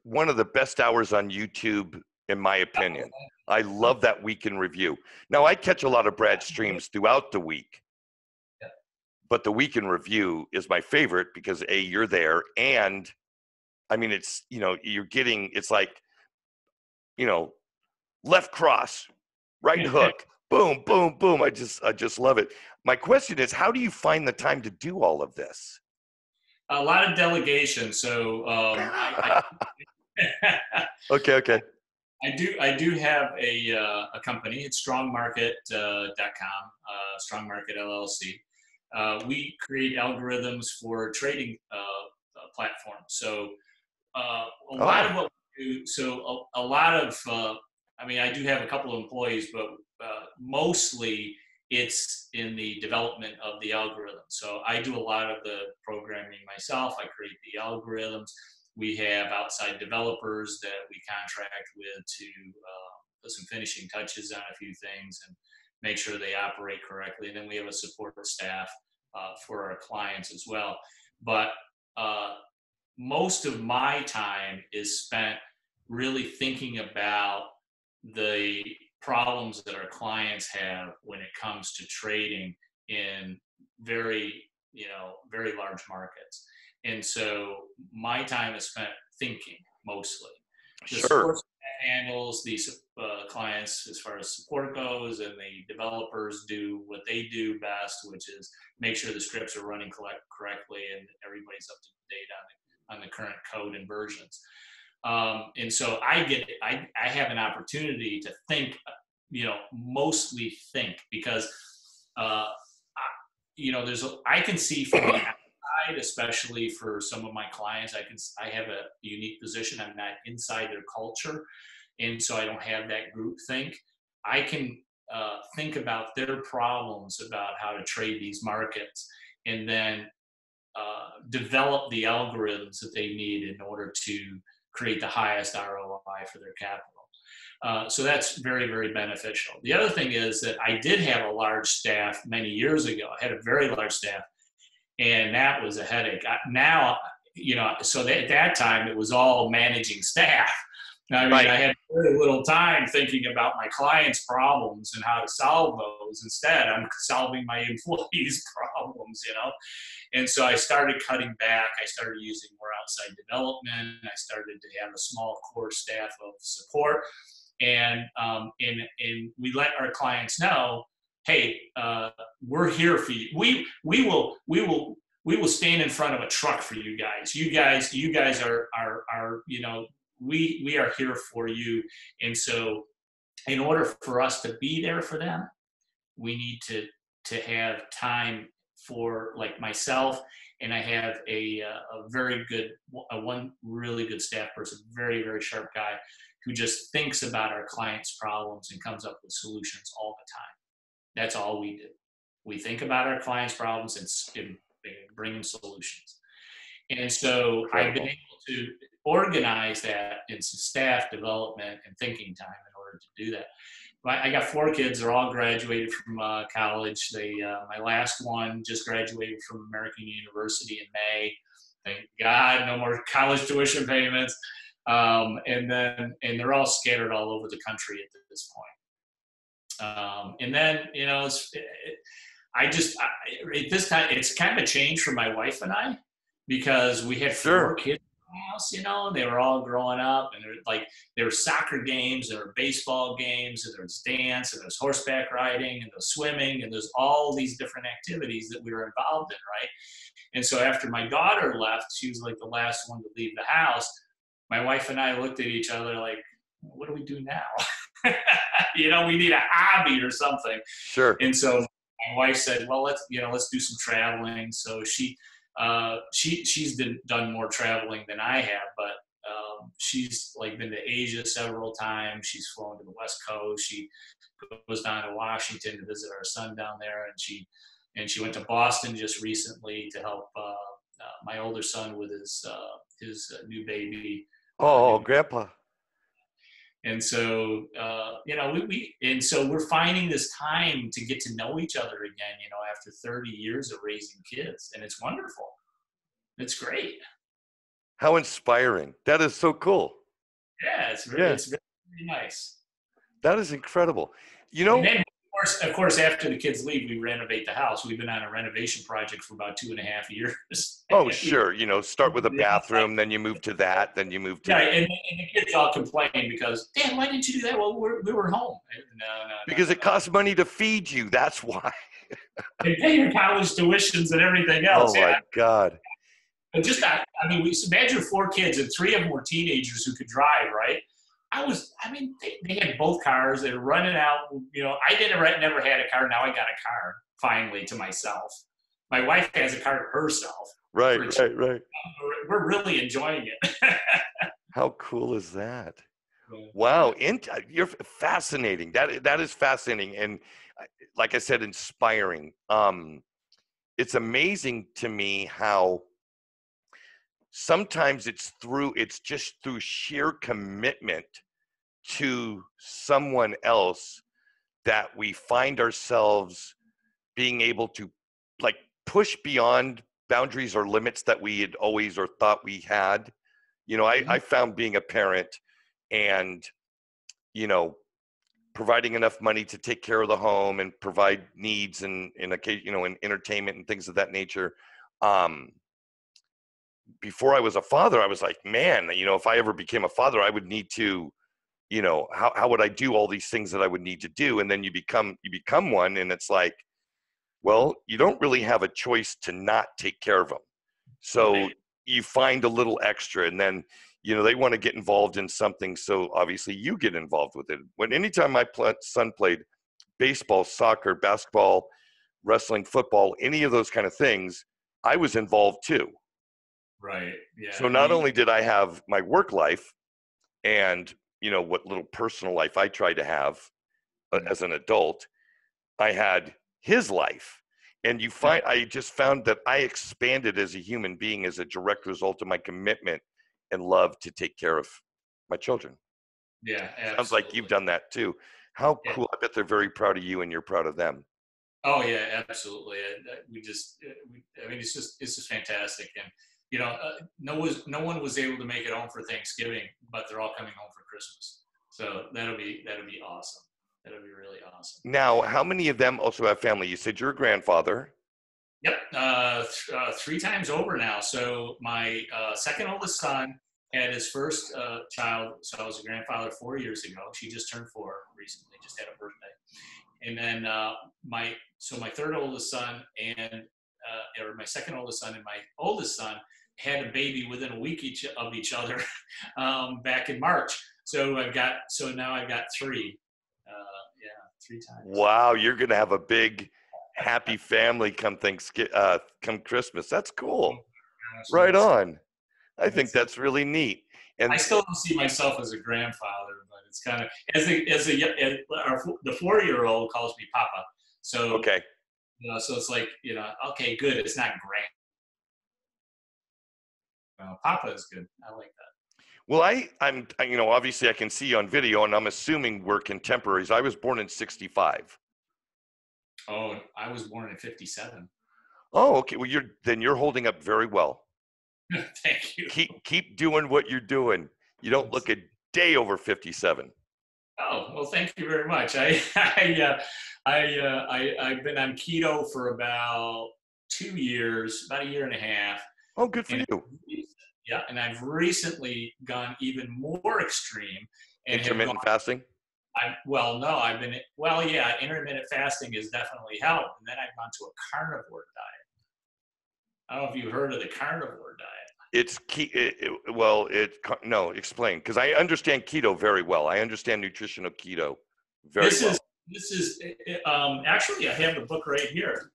One of the best hours on YouTube, in my opinion. I love that week in review. Now I catch a lot of Brad streams throughout the week, but the week in review is my favorite because you're there, and I mean it's you're getting, it's like left cross, right hook, boom, boom, boom. I just love it. My question is, how do you find the time to do all of this? A lot of delegation. So Okay. I do have a company. It's strongmarket.com, Strong Market LLC. We create algorithms for trading platforms. So a lot of Oh, what we do, so a lot of, I mean, I do have a couple of employees, but mostly it's in the development of the algorithm. So I do a lot of the programming myself. I create the algorithms. We have outside developers that we contract with to put some finishing touches on a few things and make sure they operate correctly. And then we have a support staff for our clients as well. But most of my time is spent really thinking about the problems that our clients have when it comes to trading in very, very large markets. And so my time is spent thinking mostly. The sure. support staff handles these clients as far as support goes, and the developers do what they do best, which is make sure the scripts are running correctly and everybody's up to date on the current code and versions. And so I have an opportunity to think, mostly think, because I can see from the outside, especially for some of my clients, I have a unique position. I'm not inside their culture, and so I don't have that group think. I can think about their problems about how to trade these markets, and then develop the algorithms that they need in order to create the highest ROI for their capital. So that's very, very beneficial. The other thing is that I did have a large staff many years ago. I had a very large staff, and that was a headache. So at that time, it was all managing staff. I mean, Right. I had very little time thinking about my clients' problems and how to solve those. Instead, I'm solving my employees' problems, And so I started cutting back. I started using more outside development. I started to have a small core staff of support, and we let our clients know, hey, we're here for you. We will stand in front of a truck for you guys. You guys are we are here for you. And so in order for us to be there for them, we need to have time for, like, myself, and I have one really good staff person, very, very sharp guy, who just thinks about our clients' problems and comes up with solutions all the time. That's all we do. We think about our clients' problems and bring in solutions. And so I've been able to organize that in some staff development and thinking time in order to do that. I got 4 kids. They're all graduated from college. My last one just graduated from American University in May. Thank God, no more college tuition payments. And they're all scattered all over the country at this point. And then, at this time, it's kind of a change for my wife and I, because we had 4 kids in the house, they were all growing up, and there were soccer games, there were baseball games, and there was dance, and there's horseback riding, and there's swimming, and there's all these different activities that we were involved in, right? And so after my daughter left, she was like the last one to leave the house. My wife and I looked at each other like, what do we do now? We need a hobby or something. Sure. And so my wife said, well, let's do some traveling. So she's done more traveling than I have, but she's been to Asia several times. She's flown to the West Coast. She goes down to Washington to visit our son down there, and she went to Boston just recently to help my older son with his new baby. Oh, Grandpa. And so, so we're finding this time to get to know each other again, after 30 years of raising kids, and it's wonderful. It's great. How inspiring. That is so cool. Yeah, it's very nice. That is incredible. And then, of course, after the kids leave, we renovate the house. We've been on a renovation project for about 2.5 years. Oh, sure. Start with a bathroom, then you move to that, then you move to... Yeah, and the kids all complain because, Dad, why didn't you do that? Well, we were home. Because it costs money to feed you. That's why. And pay your college tuitions and everything else. Oh, my God. But we imagine 4 kids, and 3 of them were teenagers who could drive, right? I mean, they had both cars. They were running out. You know, I never had a car. Now I got a car finally to myself. My wife has a car to herself. Right, right, right. We're really enjoying it. How cool is that? Yeah. Wow, you're fascinating. That is fascinating, and like I said, inspiring. It's amazing to me how sometimes it's just through sheer commitment to someone else that we find ourselves being able to like push beyond boundaries or limits that we had always or thought we had. You know, I found being a parent and, you know, providing enough money to take care of the home and provide needs and in occasion, you know, in entertainment and things of that nature. Before I was a father, I was like, man, you know, if I ever became a father, I would need to, you know, how would I do all these things that I would need to do? And then you become one, and it's like, well, you don't really have a choice to not take care of them. So you find a little extra, and then, you know, they want to get involved in something. So obviously you get involved with it. Anytime my son played baseball, soccer, basketball, wrestling, football, any of those kind of things, I was involved too. Right. Yeah. So not only did I have my work life and, you know, what little personal life I tried to have as an adult, I had his life. And I just found that I expanded as a human being as a direct result of my commitment and love to take care of my children. Yeah. Absolutely. Sounds like you've done that too. How Yeah. cool. I bet they're very proud of you and you're proud of them. Oh yeah, absolutely. I mean, it's just fantastic. And, you know, no one was able to make it home for Thanksgiving, but they're all coming home for Christmas. So that'll be awesome. That'll be really awesome. Now, how many of them also have family? You said you're a grandfather. Yep, 3 times over now. So my second oldest son had his first child. So I was a grandfather 4 years ago. She just turned 4 recently, just had a birthday. And then my third oldest son or my second oldest son and my oldest son had a baby within a week of each other back in March. So now I've got 3. Yeah, 3 times. Wow, you're gonna have a big, happy family come Christmas. That's cool. Gosh, Right yes. on. I think that's really neat. And I still don't see myself as a grandfather, but it's kind of the 4-year-old calls me Papa. So okay. you know, so it's like, you know, okay, good. It's not grand. Papa is good. I like that. Well, I'm you know, obviously I can see you on video, and I'm assuming we're contemporaries. I was born in '65. Oh, I was born in '57. Oh, okay. Well, you're holding up very well. Thank you. Keep doing what you're doing. You don't look a day over 57. Oh, well, thank you very much. I've been on keto for about 2 years, about a year and a half. Oh, good for And you. yeah, and I've recently gone even more extreme and Intermittent fasting? yeah, intermittent fasting has definitely helped. And then I've gone to a carnivore diet. I don't know if you've heard of the carnivore diet. It's no, explain, because I understand keto very well. I understand nutritional keto very well. This is actually, I have the book right here.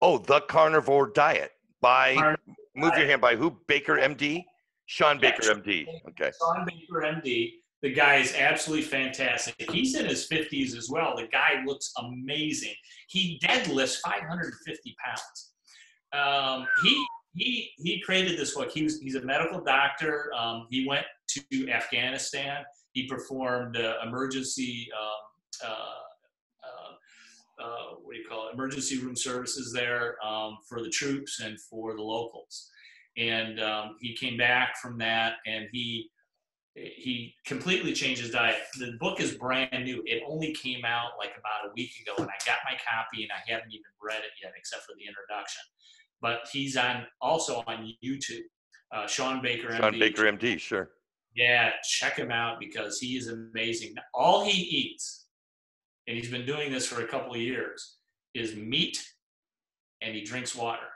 Oh, The Carnivore Diet move your hand by who? Baker MD? Sean Baker MD. Okay. Sean Baker MD. The guy is absolutely fantastic. He's in his 50s as well. The guy looks amazing. He deadlifts 550 pounds. He created this book. He's a medical doctor. He went to Afghanistan. He performed emergency emergency room services there for the troops and for the locals. And he came back from that, and he completely changed his diet. The book is brand new. It only came out like about a week ago, and I got my copy, and I haven't even read it yet, except for the introduction. But he's also on YouTube. Sean Baker MD. Sean Baker MD, sure. Yeah, check him out because he is amazing. All he eats, and he's been doing this for a couple of years, is meat, and he drinks water.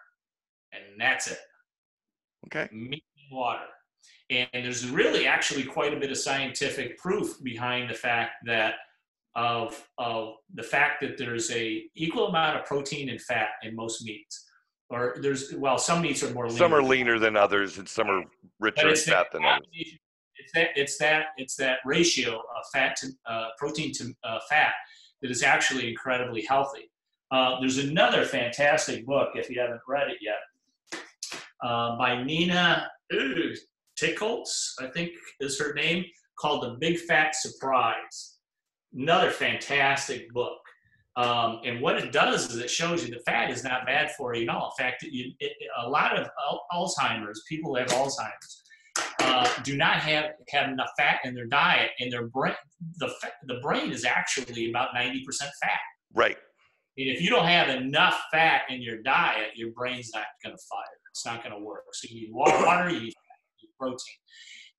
And that's it. Okay. Meat and water. And there's really actually quite a bit of scientific proof behind the fact that the fact that there's a equal amount of protein and fat in most meats. Or some meats are more lean. Some are leaner than others, and some are richer in fat than others. It's that ratio of fat to protein to fat that is actually incredibly healthy. There's another fantastic book, if you haven't read it yet, by Nina Tickholz, I think is her name, called The Big Fat Surprise. Another fantastic book. And what it does is it shows you that fat is not bad for you at all. In fact, a lot of Alzheimer's, people who have Alzheimer's, do not have enough fat in their diet, and their brain, the brain is actually about 90% fat. Right. And if you don't have enough fat in your diet, your brain's not going to fire. It's not going to work. So you need water, you need protein.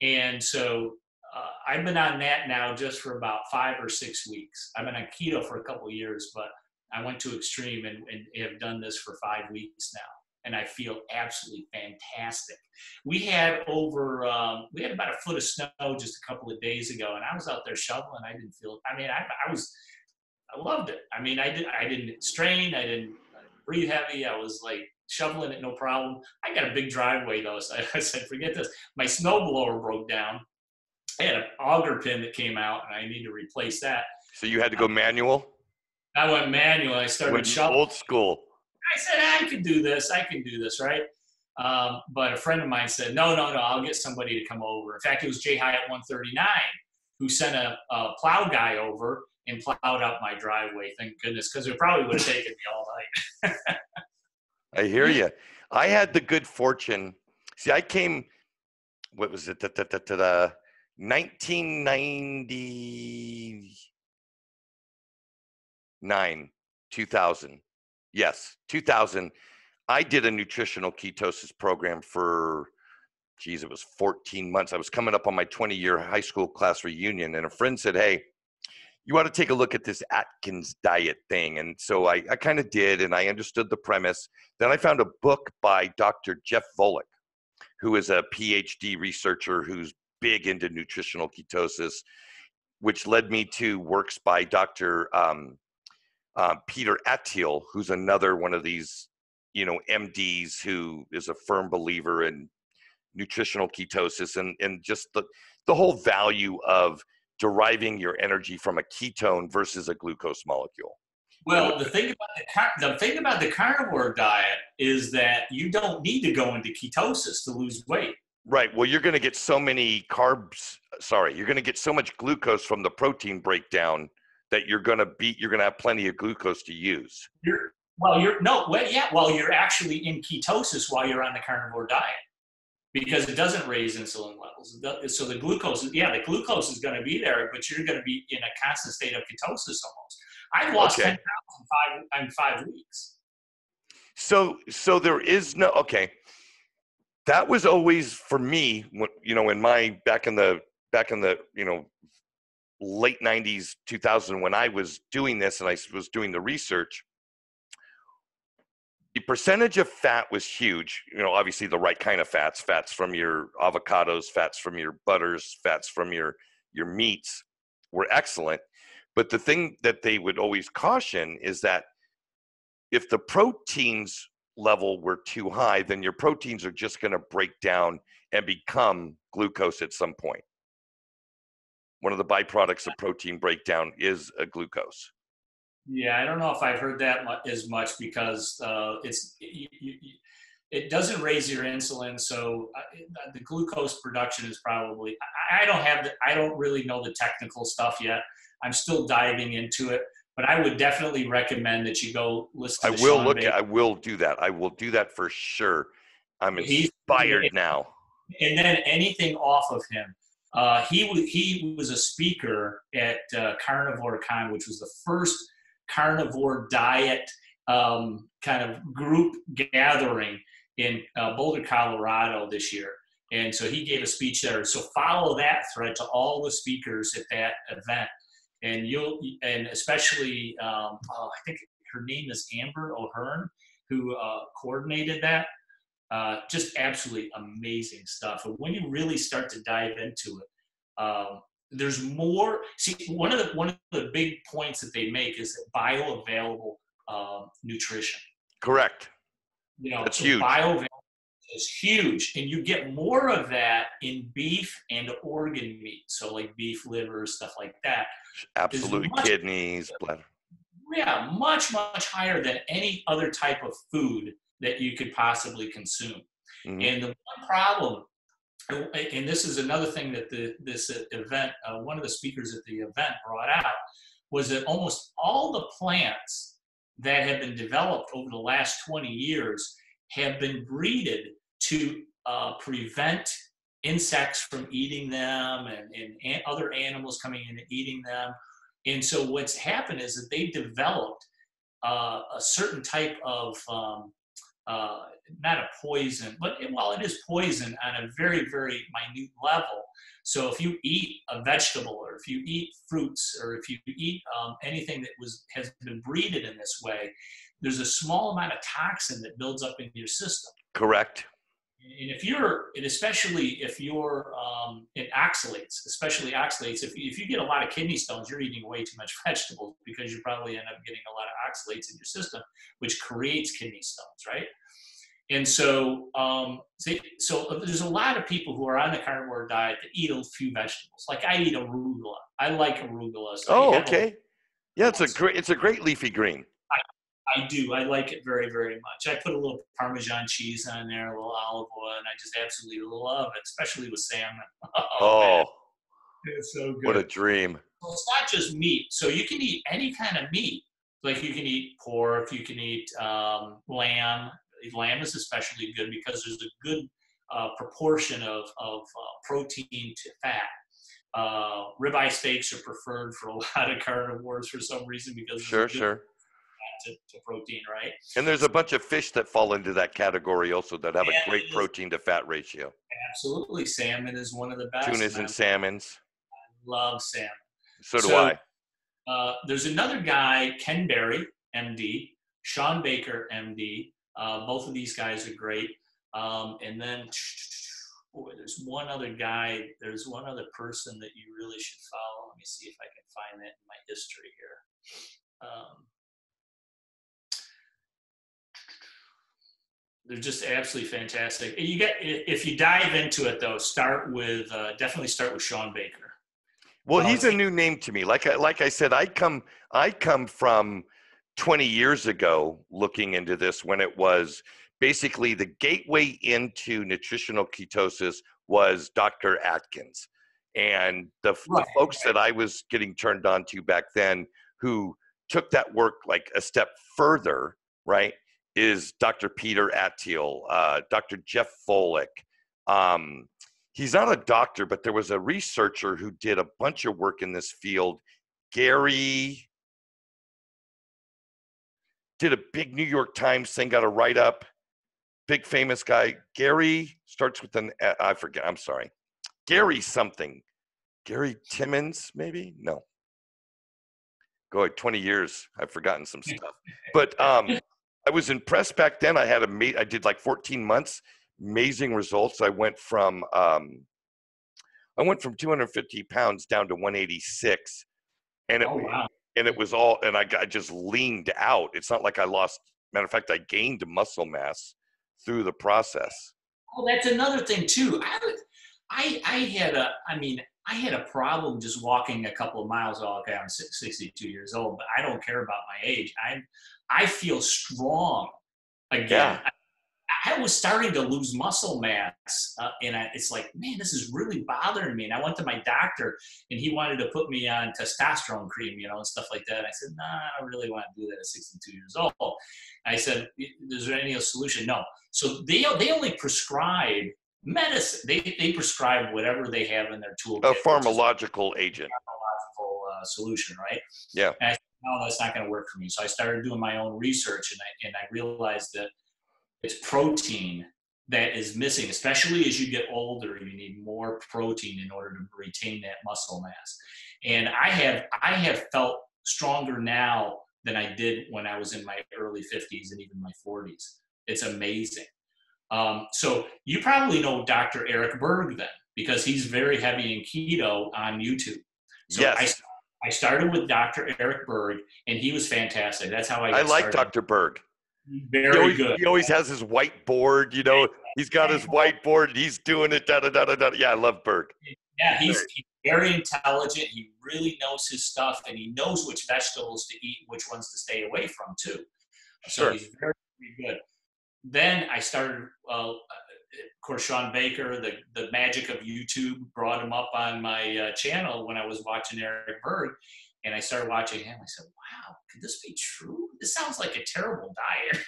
And so I've been on that now just for about 5 or 6 weeks. I've been on keto for a couple of years, but I went to extreme and have done this for 5 weeks now. And I feel absolutely fantastic. We had about a foot of snow just a couple of days ago, and I was out there shoveling. I didn't feel, I mean, I loved it. I mean, I didn't strain. I didn't breathe heavy. I was like shoveling it, no problem. I got a big driveway though. So I said, forget this. My snowblower broke down. I had an auger pin that came out and I need to replace that. So you had to go manual? I went manual. I started shoveling. Old school. I said, I can do this, right? But a friend of mine said, no, I'll get somebody to come over. In fact, it was Jay Hyatt 139 who sent a plow guy over and plowed out my driveway, thank goodness, because it probably would have taken me all night. I hear you. I had the good fortune. See, I came, what was it, 1999, 2000. Yes, 2000. I did a nutritional ketosis program for, it was 14 months. I was coming up on my 20-year high school class reunion, and a friend said, hey, you ought to take a look at this Atkins diet thing. And so I kind of did, and I understood the premise. Then I found a book by Dr. Jeff Volek, who is a PhD researcher who's big into nutritional ketosis, which led me to works by Dr. Peter Attiel, who's another one of these, MDs who is a firm believer in nutritional ketosis and just the whole value of deriving your energy from a ketone versus a glucose molecule. Well, the thing about the carnivore diet is that you don't need to go into ketosis to lose weight. Right. Well, you're going to get so many carbs. You're going to get so much glucose from the protein breakdown that you're going to have plenty of glucose to use. You're actually in ketosis while you're on the carnivore diet, because it doesn't raise insulin levels. So the glucose is going to be there, but you're going to be in a constant state of ketosis almost. I've lost 10 pounds in 5 weeks. So there is no, okay. That was always for me, in my, back in the, late 90s, 2000, when I was doing this and I was doing the research, the percentage of fat was huge. Obviously the right kind of fats from your avocados, fats from your butters, fats from your meats were excellent. But the thing that they would always caution is that if the proteins level were too high, then your proteins are just going to break down and become glucose at some point. One of the byproducts of protein breakdown is a glucose. Yeah, I don't know if I've heard that as much, because it doesn't raise your insulin, so the glucose production is probably. I don't really know the technical stuff yet. I'm still diving into it, but I would definitely recommend that you go listen to Sean Baker. I will do that. I will do that for sure. I'm inspired now. And then anything off of him. He was a speaker at Carnivore Con, which was the first carnivore diet kind of group gathering in Boulder, Colorado this year. And so he gave a speech there. So follow that thread to all the speakers at that event. And especially, I think her name is Amber O'Hearn, who coordinated that. Just absolutely amazing stuff. And when you really start to dive into it, there's more. See, one of the big points that they make is that bioavailable nutrition. Correct. That's So huge. bioavailable is huge, and you get more of that in beef and organ meat. So like beef liver, stuff like that, is Absolutely. much, Kidneys, bladder. yeah, much higher than any other type of food that you could possibly consume. Mm-hmm. And the one problem, and this is another thing that this event, one of the speakers at the event brought out, was that almost all the plants that have been developed over the last 20 years have been breeded to prevent insects from eating them and other animals coming in and eating them. And so what's happened is that they developed a certain type of not a poison, but it is poison on a very, very minute level. So if you eat a vegetable, or if you eat fruits, or if you eat anything that has been breeded in this way, there's a small amount of toxin that builds up in your system. Correct. And especially if you're in oxalates, if you get a lot of kidney stones, you're eating way too much vegetables, because you probably end up getting a lot of oxalates in your system, which creates kidney stones, right? And so, so there's a lot of people who are on the carnivore diet that eat a few vegetables. Like I eat arugula. I like arugula. So Oh, okay. Yeah, it's a great leafy green. I do. I like it very, very much. I put a little Parmesan cheese on there, a little olive oil, and I just absolutely love it, especially with salmon. Oh, man. It's so good. What a dream. Well, it's not just meat. So you can eat any kind of meat. Like you can eat pork, you can eat lamb. Lamb is especially good because there's a good proportion of protein to fat. Ribeye steaks are preferred for a lot of carnivores for some reason, because Sure. To protein, right? And there's a bunch of fish that fall into that category also that have a great protein to fat ratio. Absolutely. Salmon is one of the best. Tunas and salmons. I love salmon. So do I. There's another guy, Ken Berry, MD, Sean Baker, MD. Both of these guys are great. And then there's one other guy. There's one other person that you really should follow. Let me see if I can find that in my history here. They're just absolutely fantastic. If you dive into it though, definitely start with Sean Baker. Well, he's a new name to me. Like I said, I come from 20 years ago looking into this, when it was basically the gateway into nutritional ketosis was Dr. Atkins. And the folks that I was getting turned on to back then, who took that work like a step further, right, is Dr. Peter Attiel, Dr. Jeff Volek. He's not a doctor, but there was a researcher who did a bunch of work in this field. Gary did a big New York Times thing, got a write-up, big famous guy. Gary starts with an, I forget, I'm sorry. Gary something. Gary Timmons, maybe? No. Go ahead, 20 years, I've forgotten some stuff. But I was impressed back then. I did like 14 months, amazing results. I went from 250 pounds down to 186, and it was all, and I just leaned out. It's not like I lost. Matter of fact, I gained muscle mass through the process. Oh, that's another thing too. I had a problem just walking a couple of miles. Oh, okay, I'm 62 years old, but I don't care about my age. I feel strong again. Yeah. I was starting to lose muscle mass, and it's like, man, this is really bothering me. And I went to my doctor, and he wanted to put me on testosterone cream, and stuff like that. And I said, nah, I don't really want to do that at 62 years old. I said, is there any solution? No. So they only prescribe medicine. They prescribe whatever they have in their toolkit. A pharmacological agent. Pharmacological solution, right? Yeah. And I said, no, that's not going to work for me. So I started doing my own research, and I realized that it's protein that is missing, especially as you get older. You need more protein in order to retain that muscle mass. And I have felt stronger now than I did when I was in my early 50s and even my 40s. It's amazing. So you probably know Dr. Eric Berg then, because he's very heavy in keto on YouTube. So Yes. I started with Dr. Eric Berg, and he was fantastic. That's how I I got like started. Dr. Berg. Very good. He always has his whiteboard, you know, he's got his whiteboard and he's doing it, da da da da da. Yeah, I love Berg. Yeah, he's very intelligent. He really knows his stuff, and he knows which vegetables to eat, which ones to stay away from too. So Sure. he's very, very good. Then I started, of course, Sean Baker, the magic of YouTube, brought him up on my channel when I was watching Eric Berg, and I started watching him. I said, wow, could this be true? This sounds like a terrible diet.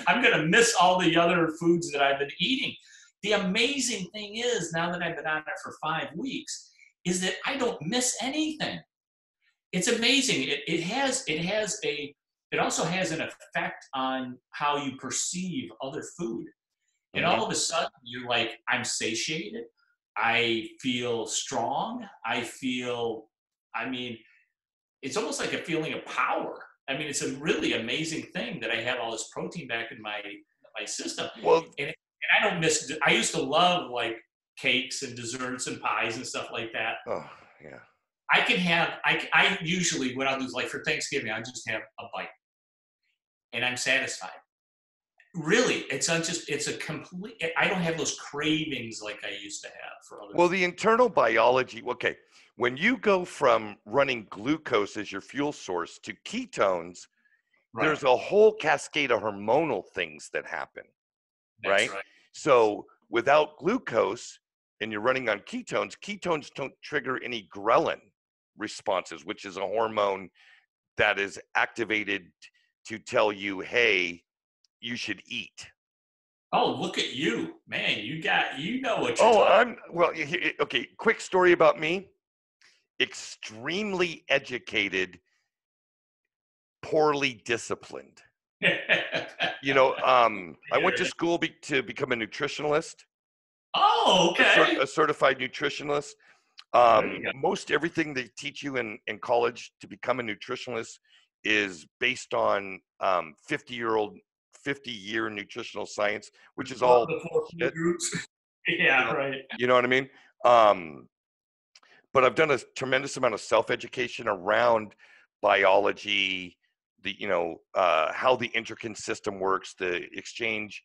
I'm going to miss all the other foods that I've been eating. The amazing thing is, now that I've been on it for 5 weeks, is that I don't miss anything. It's amazing. It also has an effect on how you perceive other food. And all of a sudden, you're like, I'm satiated. I feel strong. I mean, it's almost like a feeling of power. I mean, it's a really amazing thing that I have all this protein back in my system. Well, And I don't miss, I used to love like cakes and desserts and pies and stuff like that. oh, yeah. I usually, what I'll do is like for Thanksgiving, I just have a bite and I'm satisfied. Really, it's a complete, I don't have those cravings like I used to have for other Well, food. the internal biology, okay, when you go from running glucose as your fuel source to ketones, Right. there's a whole cascade of hormonal things that happen, That's right? So without glucose and you're running on ketones, ketones don't trigger any ghrelin responses, which is a hormone that is activated to tell you, hey, you should eat. Oh, look at you, man! You know what you're Oh, talking. okay. Quick story about me. Extremely educated, poorly disciplined. You know, I went to school to become a nutritionalist. Oh, okay. A certified nutritionalist. There you go. Most everything they teach you in college to become a nutritionalist is based on 50-year nutritional science, which is all The 4 food shit. groups. Yeah, right. You know what I mean? But I've done a tremendous amount of self-education around biology, how the endocrine system works, the exchange,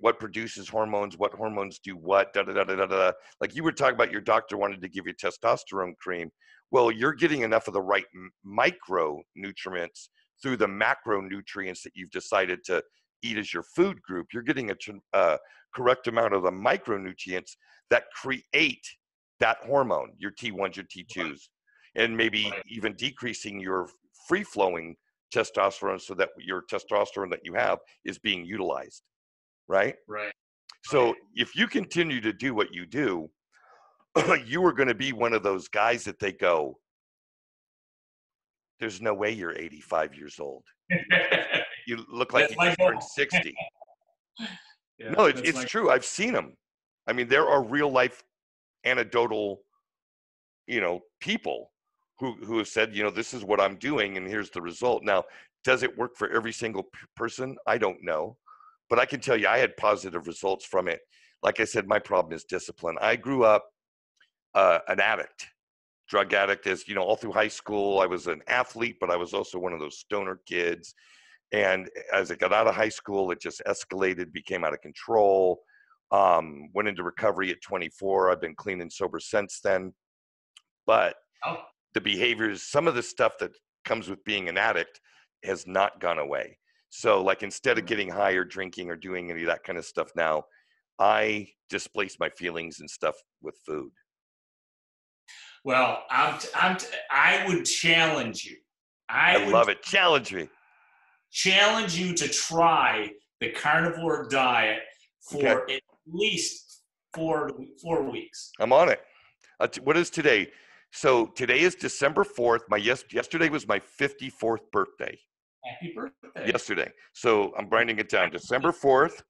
what produces hormones, what hormones do what, da da da da da da. Like you were talking about, your doctor wanted to give you testosterone cream. Well, you're getting enough of the right micronutrients through the macronutrients that you've decided to eat as your food group. You're getting a correct amount of the micronutrients that create that hormone, your T1s, your T2s, and maybe even decreasing your free-flowing testosterone so that your testosterone that you have is being utilized, right? Right. So if you continue to do what you do, you are going to be one of those guys that they go, there's no way you're 85 years old. You look like you just turned 60. Yeah, No, it's true. I've seen them. I mean, there are real life anecdotal, people who have said, this is what I'm doing and here's the result. Now, does it work for every single person? I don't know. But I can tell you I had positive results from it. Like I said, my problem is discipline. I grew up an addict, drug addict. As you know, all through high school, I was an athlete, but I was also one of those stoner kids. And as I got out of high school, it just escalated, became out of control. Went into recovery at 24. I've been clean and sober since then. But the behaviors, some of the stuff that comes with being an addict has not gone away. So like instead of getting high or drinking or doing any of that kind of stuff now, I displace my feelings and stuff with food. Well, I would challenge you. I love it. Challenge me. Challenge you to try the carnivore diet for at least 4 weeks. I'm on it. What is today? So today is December 4th. Yesterday was my 54th birthday. Happy birthday. Yesterday. So I'm writing it down. December 4th.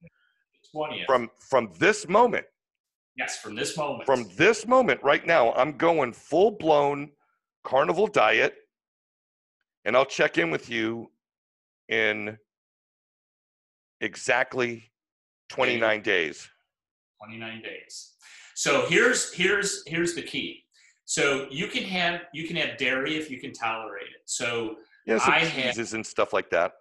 20th. From this moment. Yes, from this moment. From this moment right now, I'm going full-blown carnivore diet. And I'll check in with you in exactly 29 days. 29 days. So here's the key. So you can have dairy if you can tolerate it. So Yeah, some I cheeses and stuff like that.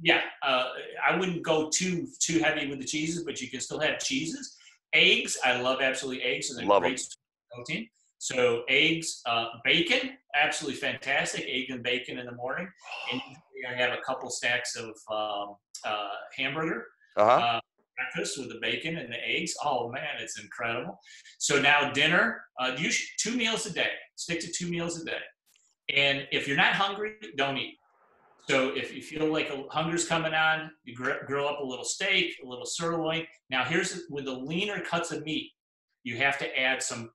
Yeah, I wouldn't go too heavy with the cheeses, but you can still have cheeses. Eggs, I love absolutely eggs, and they're Love great them. protein. So eggs, bacon, absolutely fantastic. Egg and bacon in the morning, and usually I have a couple stacks of hamburger Uh-huh. breakfast with the bacon and the eggs. Oh man, it's incredible. So now dinner, you 2 meals a day. Stick to 2 meals a day, and if you're not hungry, don't eat. So if you feel like hunger's coming on, you grill up a little steak, a little sirloin. Now here's with the leaner cuts of meat, you have to add some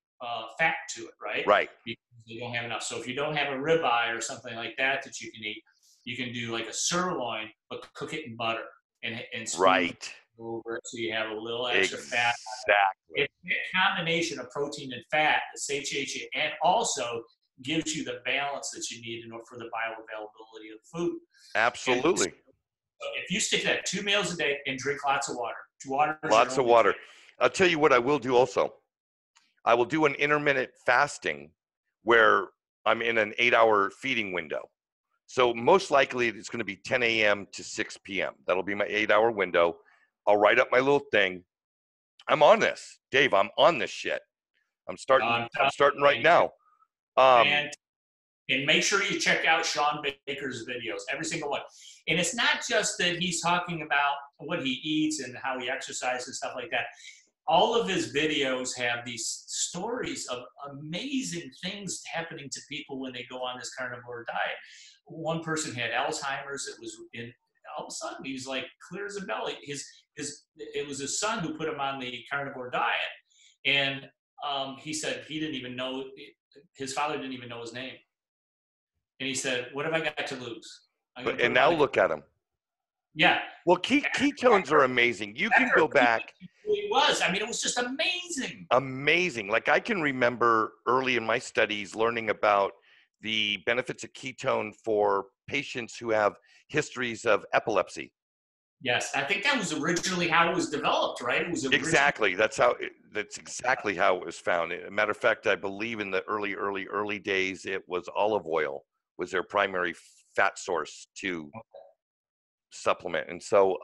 fat to it, right? Right. Because you don't have enough. So if you don't have a ribeye or something like that you can eat, you can do like a sirloin, but cook it in butter and smooth Right. over it so you have a little extra fat. Exactly. It's a combination of protein and fat that satiates you and also gives you the balance that you need in order for the bioavailability of the food. Absolutely. So if you stick to that 2 meals a day and drink lots of water, water is Lots your of only water. drink. I'll tell you what I will do also. I will do an intermittent fasting where I'm in an 8-hour feeding window. So most likely it's going to be 10 a.m. to 6 p.m. That'll be my 8-hour window. I'll write up my little thing. I'm on this, Dave. I'm on this shit. I'm starting right now. And make sure you check out Sean Baker's videos, every single one. And it's not just that he's talking about what he eats and how he exercises and stuff like that. All of his videos have these stories of amazing things happening to people when they go on this carnivore diet. One person had Alzheimer's. It was all of a sudden he's like clear as a bell. It was his son who put him on the carnivore diet, and he said he didn't even know, his father didn't even know his name, and he said, "What have I got to lose?" And now look at him. Yeah. Well, ketones are amazing. You can go back. It was. I mean, it was just amazing. Amazing. Like I can remember early in my studies learning about the benefits of ketone for patients who have histories of epilepsy. Yes, I think that was originally how it was developed, right? It was exactly. That's exactly how it was found. As a matter of fact, I believe in the early days, it was olive oil was their primary fat source to supplement. And so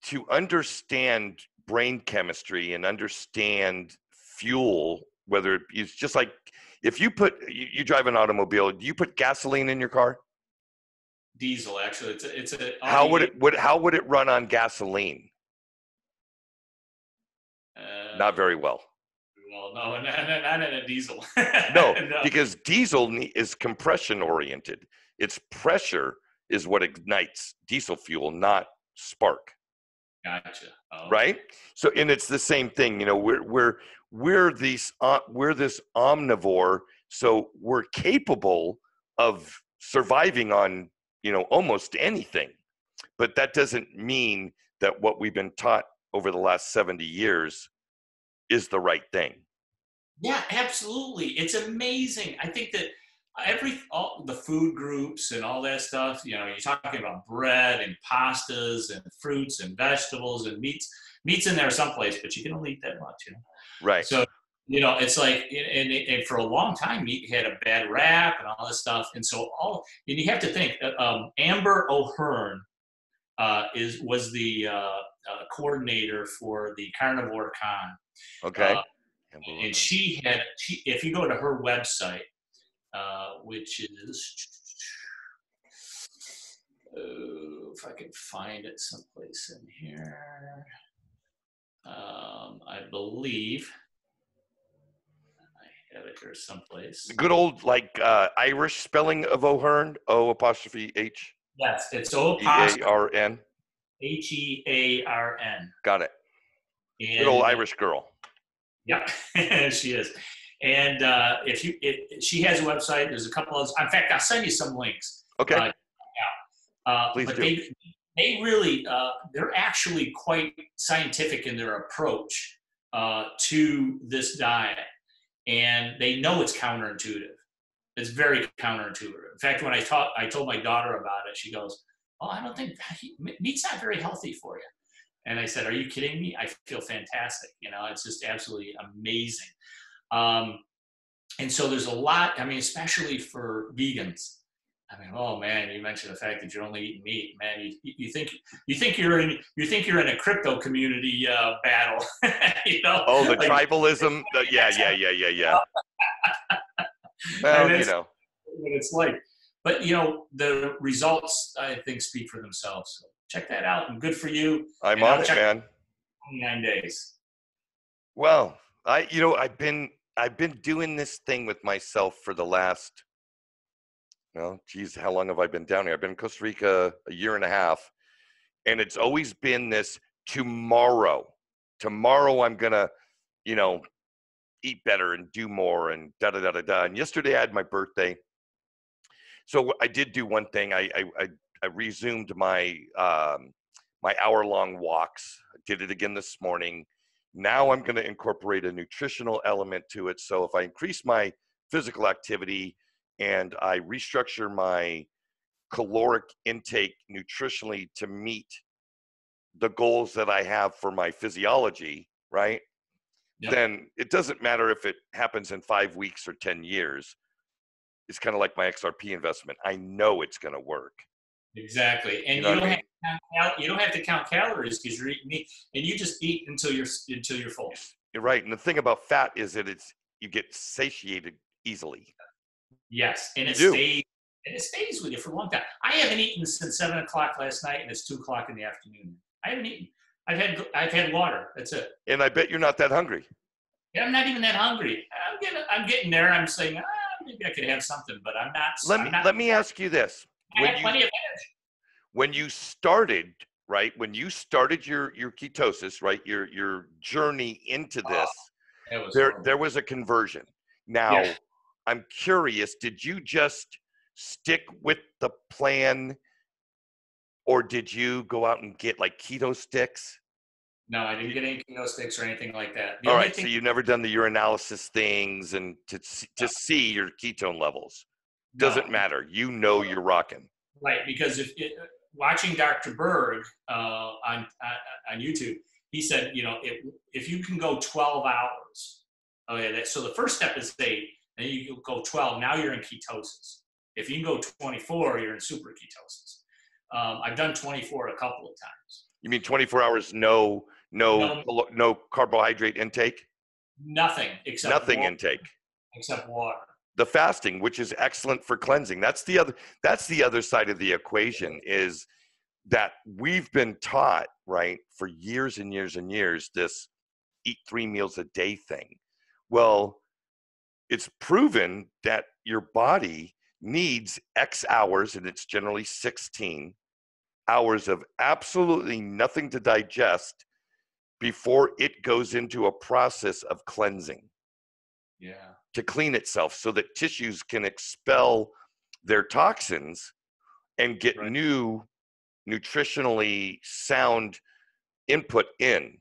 to understand brain chemistry and understand fuel, whether it's just like if you you drive an automobile, do you put gasoline in your car? Diesel, actually. It's a how would it run on gasoline? Not very well. Well, no, not in a diesel. No, because diesel is compression oriented. Its pressure is what ignites diesel fuel, not spark. Gotcha. Oh. Right. So, and it's the same thing. You know, we're this omnivore, so we're capable of surviving on almost anything. But that doesn't mean that what we've been taught over the last 70 years is the right thing. Yeah, absolutely. It's amazing. I think that all the food groups and all that stuff, you're talking about bread and pastas and fruits and vegetables and meat's in there someplace, but you can only eat that much, Right. So, it's like, and for a long time, meat had a bad rap and all this stuff. And so and you have to think, Amber O'Hearn was the coordinator for the Carnivore Con. Okay. And if you go to her website, which is, if I can find it someplace in here, I believe I have it here someplace. Good old Irish spelling of O'Hearn, O''H. Yes, it's O''Hearn. Hearn. Got it. Good old Irish girl. Yep, she is. And she has a website. There's a couple of. In fact, I'll send you some links. Okay. Please but do. They really they're actually quite scientific in their approach to this diet, and they know it's counterintuitive. It's very counterintuitive. In fact, when I told my daughter about it, she goes, oh, I don't think meat's not very healthy for you. And I said, are you kidding me? I feel fantastic. It's just absolutely amazing. And so there's a lot, I mean, especially for vegans. I mean, oh man, you mentioned the fact that you're only eating meat, man. You think you're in a crypto community battle, Oh, the like, tribalism. Yeah. I Well, mean, that's what it's like. But the results, I think, speak for themselves. So check that out, and good for you. I'm And on I'll it, check man. 29 days. Well, I've been doing this thing with myself for the last, well, geez, how long have I been down here? I've been in Costa Rica a year and a half, and it's always been this tomorrow. Tomorrow I'm gonna, you know, eat better and do more and da da da da da. And yesterday I had my birthday, so I did do one thing. I resumed my hour-long walks. I did it again this morning. Now I'm going to incorporate a nutritional element to it. So if I increase my physical activity and I restructure my caloric intake nutritionally to meet the goals that I have for my physiology, right? Yep. Then it doesn't matter if it happens in 5 weeks or 10 years. It's kind of like my XRP investment. I know it's going to work. Exactly, You and know what I mean? you don't have to count calories because you're eating meat, and you just eat until you're full. You're right. And the thing about fat is that you get satiated easily. Yes, and You it do. stays with you for a long time. I haven't eaten since 7 o'clock last night, and it's 2 o'clock in the afternoon. I haven't eaten. I've had water. That's it. And I bet you're not that hungry. Yeah, I'm not even that hungry. I'm getting there. I'm saying maybe I could have something, but I'm not. Let I'm me not. let me ask you this. I When have you plenty of when you started, right? When you started your ketosis, right? Your journey into energy. this, That was there horrible. was a conversion. Yeah. Now, I'm curious, did you just stick with the plan or did you go out and get like keto sticks? No, I didn't get any keto sticks or anything like that. The All only right, thing. so you've never done the urinalysis things and to No, see your ketone levels. Doesn't no. matter. You know you're rocking. Right, because watching Dr. Berg on YouTube, he said, if you can go 12 hours, okay, so the first step is 8, then you go 12. Now you're in ketosis. If you can go 24, you're in super ketosis. I've done 24 a couple of times. You mean 24 hours, No, no carbohydrate intake? nothing except Nothing water. intake. Except water. The fasting, which is excellent for cleansing. That's the other side of the equation, is that we've been taught, right, for years and years and years, this eat 3 meals a day thing. Well, it's proven that your body needs X hours, and it's generally 16 hours of absolutely nothing to digest before it goes into a process of cleansing. Yeah. To clean itself so that tissues can expel their toxins and get Right. new nutritionally sound input in.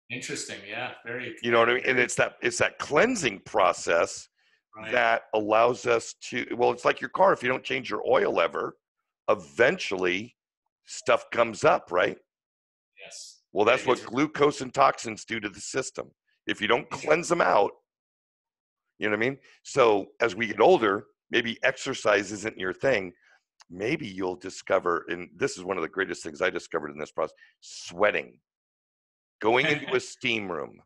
Interesting. Yeah. Very. You know what I mean? And Very. it's that cleansing process Right. that allows us to, well, it's like your car. If you don't change your oil ever, eventually stuff comes up, right? Yes. Well, Yeah. that's what glucose and toxins do to the system. If you don't cleanse them out, you know what I mean? So as we get older, maybe exercise isn't your thing. Maybe you'll discover, and this is one of the greatest things I discovered in this process, sweating, going into a steam room.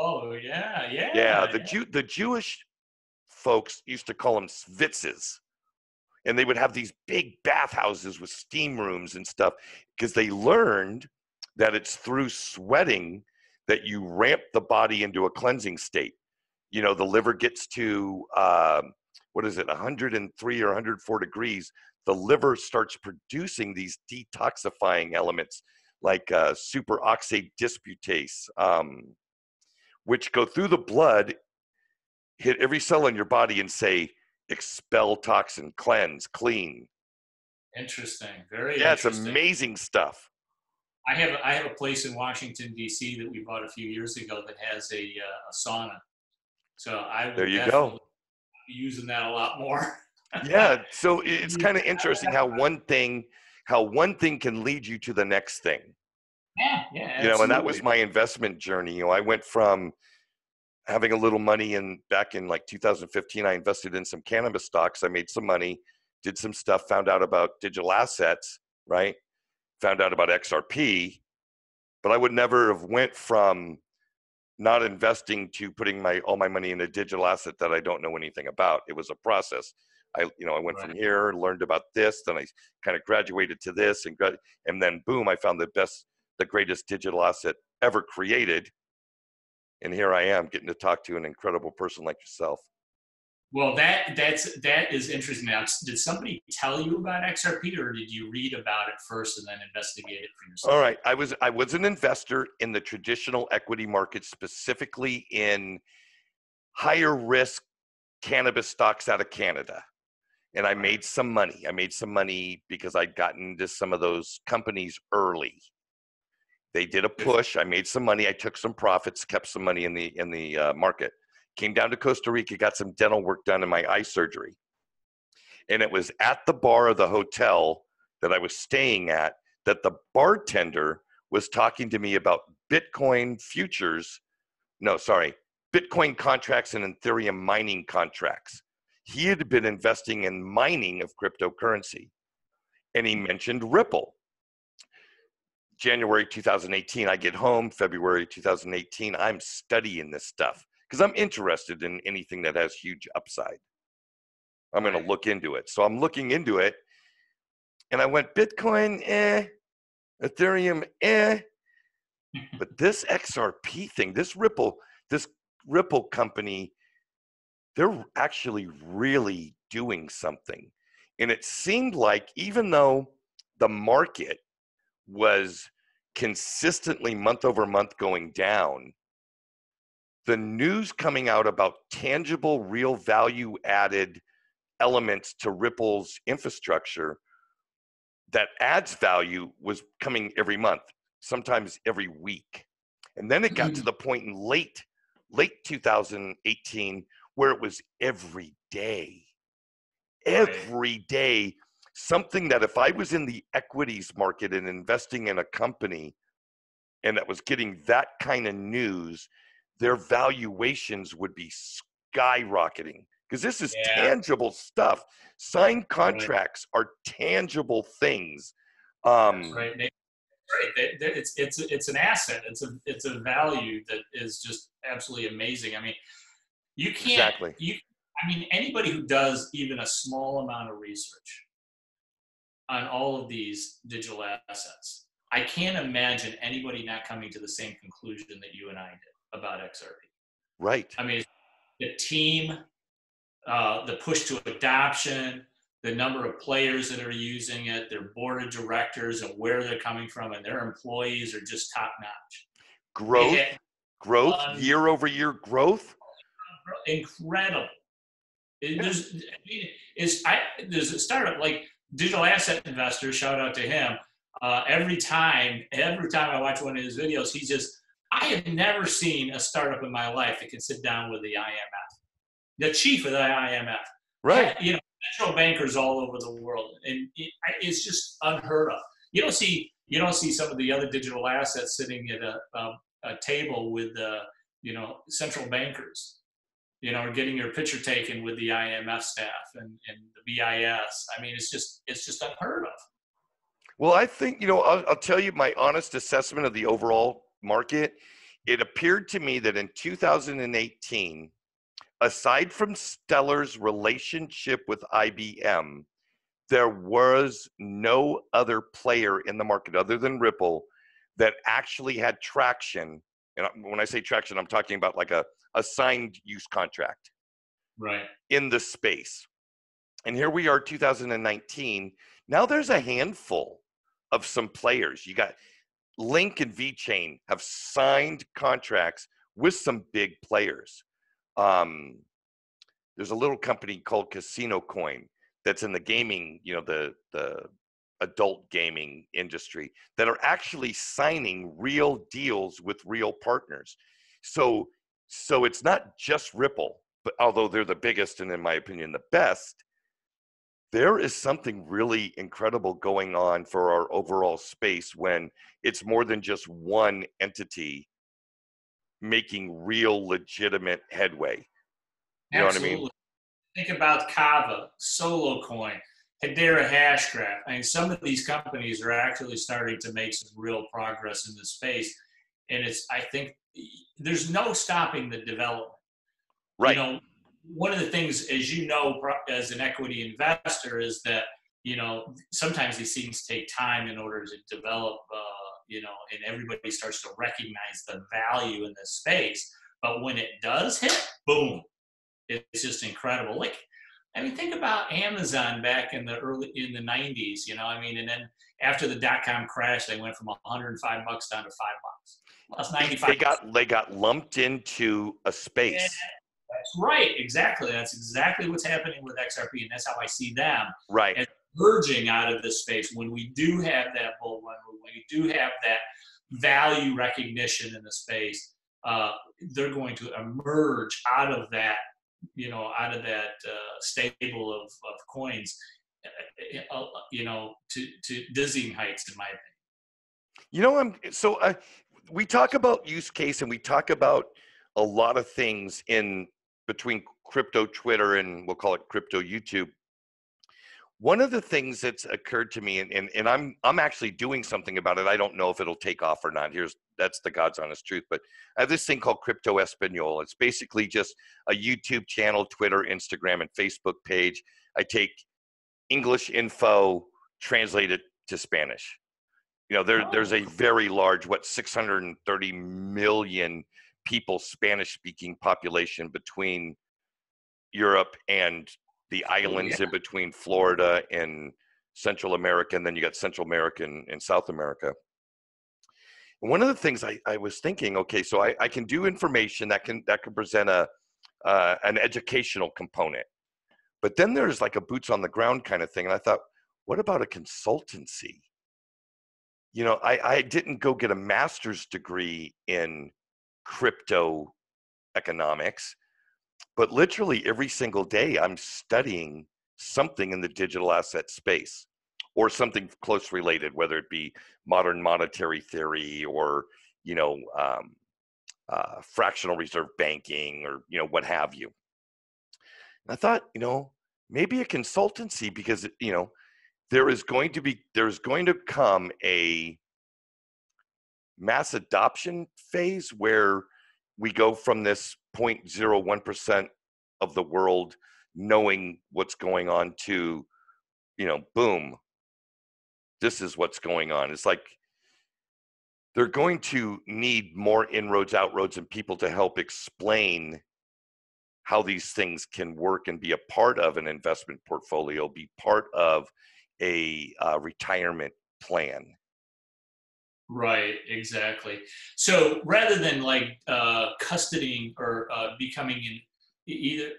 Oh yeah, Yeah, yeah, yeah. The Jewish folks used to call them svitzes, and they would have these big bathhouses with steam rooms and stuff because they learned that it's through sweating that you ramp the body into a cleansing state. You know, the liver gets to what is it, 103 or 104 degrees. The liver starts producing these detoxifying elements like superoxide dismutase, which go through the blood, hit every cell in your body and say, expel toxin, cleanse, clean. Interesting. Very Yeah, it's interesting. amazing stuff. I have a place in Washington D.C. that we bought a few years ago that has a sauna. So I There will you definitely go. be using that a lot more. Yeah, so it's kind of interesting how how one thing can lead you to the next thing. Yeah, You know, and that was absolutely. my investment journey. You know, I went from having a little money back in like 2015, I invested in some cannabis stocks. I made some money, did some stuff, found out about digital assets, right? Found out about XRP, but I would never have went from not investing to putting all my money in a digital asset that I don't know anything about. It was a process. I went Right. from here, learned about this, then I kind of graduated to this, and then boom, I found the greatest digital asset ever created. And here I am getting to talk to an incredible person like yourself. Well, that is interesting. Now, did somebody tell you about XRP, or did you read about it first and then investigate it for All yourself? right. I was an investor in the traditional equity market, specifically in higher risk cannabis stocks out of Canada. And I Right. made some money. I made some money because I'd gotten into some of those companies early. They did a Good for push. I made some money. I took some profits, kept some money in the market. Came down to Costa Rica, got some dental work done in my eye surgery. And it was at the bar of the hotel that I was staying at that the bartender was talking to me about Bitcoin futures. No, sorry, Bitcoin contracts and Ethereum mining contracts. He had been investing in mining of cryptocurrency, and he mentioned Ripple. January 2018, I get home, February 2018, I'm studying this stuff because I'm interested in anything that has huge upside. I'm going right. to look into it. So I'm looking into it, and I went, Bitcoin, Ethereum, but this XRP thing, this Ripple company, they're actually really doing something. And it seemed like even though the market was consistently month over month going down, the news coming out about tangible, real value added elements to Ripple's infrastructure that adds value was coming every month, sometimes every week. And then it got to the point in late 2018 where it was Right. every day, something that if I was in the equities market and investing in a company and that was getting that kind of news, their valuations would be skyrocketing because this is Yeah. tangible stuff. Signed Right. contracts are tangible things. That's right. Right. It's an asset. It's a value that is just absolutely amazing. I mean, you can't Exactly. you. I mean, anybody who does even a small amount of research on all of these digital assets, I can't imagine anybody not coming to the same conclusion that you and I did about XRP. Right. I mean, the team, the push to adoption, the number of players that are using it, their board of directors and where they're coming from, and their employees are just top notch. They Growth, had year over year growth. incredible. It, Yeah. there's a startup like Digital Asset Investor. Shout out to him. Every time I watch one of his videos, I have never seen a startup in my life that can sit down with the IMF, the chief of the IMF, Right. central bankers all over the world, and it's just unheard of. You don't see some of the other digital assets sitting at a table with central bankers, getting your picture taken with the IMF staff and the BIS. I mean, it's just unheard of. Well, I think, I'll tell you my honest assessment of the overall market. It appeared to me that in 2018, aside from Stellar's relationship with IBM, there was no other player in the market other than Ripple that actually had traction. And when I say traction, I'm talking about like a signed use contract Right. in the space. And here we are, 2019. Now there's a handful of some players. You got Link and VeChain have signed contracts with some big players. There's a little company called Casino Coin that's in the gaming, the adult gaming industry that are actually signing real deals with real partners. So it's not just Ripple, but although they're the biggest and in my opinion the best, there is something really incredible going on for our overall space when it's more than just one entity making real legitimate headway. You know what I mean? Absolutely. Think about Kava, Solo Coin, Hedera Hashgraph. I mean, some of these companies are actually starting to make some real progress in this space. And I think there's no stopping the development. You Right. know, one of the things, as you know, as an equity investor, is that, sometimes these things take time in order to develop, and everybody starts to recognize the value in this space. But when it does hit, boom, it's just incredible. Like, I mean, think about Amazon back in the 90s, and then after the dot-com crash, they went from $105 down to $5. Well, that's 95. They got lumped into a Yeah, space. that's right. Exactly. That's exactly what's happening with XRP, and that's how I see them Right. as emerging out of this space. When we do have that bull run, when we do have that value recognition in the space, they're going to emerge out of that, stable of coins, to dizzying heights, in my opinion. We talk about use case and we talk about a lot of things in between crypto Twitter and we'll call it crypto YouTube. One of the things that's occurred to me, and I'm actually doing something about it. I don't know if it'll take off or not. That's the God's honest truth. But I have this thing called Crypto Espanol. It's basically just a YouTube channel, Twitter, Instagram, and Facebook page. I take English info, translate it to Spanish. There's a very large, 630 million people Spanish-speaking population between Europe and the islands in between Florida and Central America, and then you got Central America and South America. And one of the things I was thinking, okay, so I can do information that can present an educational component, but then there's like a boots on the ground kind of thing. And I thought, what about a consultancy? I didn't go get a master's degree in crypto economics, but literally every single day I'm studying something in the digital asset space or something close related, whether it be modern monetary theory or, fractional reserve banking or, what have you. And I thought, maybe a consultancy because, there's going to come a mass adoption phase where we go from this 0.01% of the world knowing what's going on to, boom, this is what's going on. It's like they're going to need more inroads, outroads, and people to help explain how these things can work and be a part of an investment portfolio, be part of a retirement plan. Right, exactly. So rather than custodying or becoming either,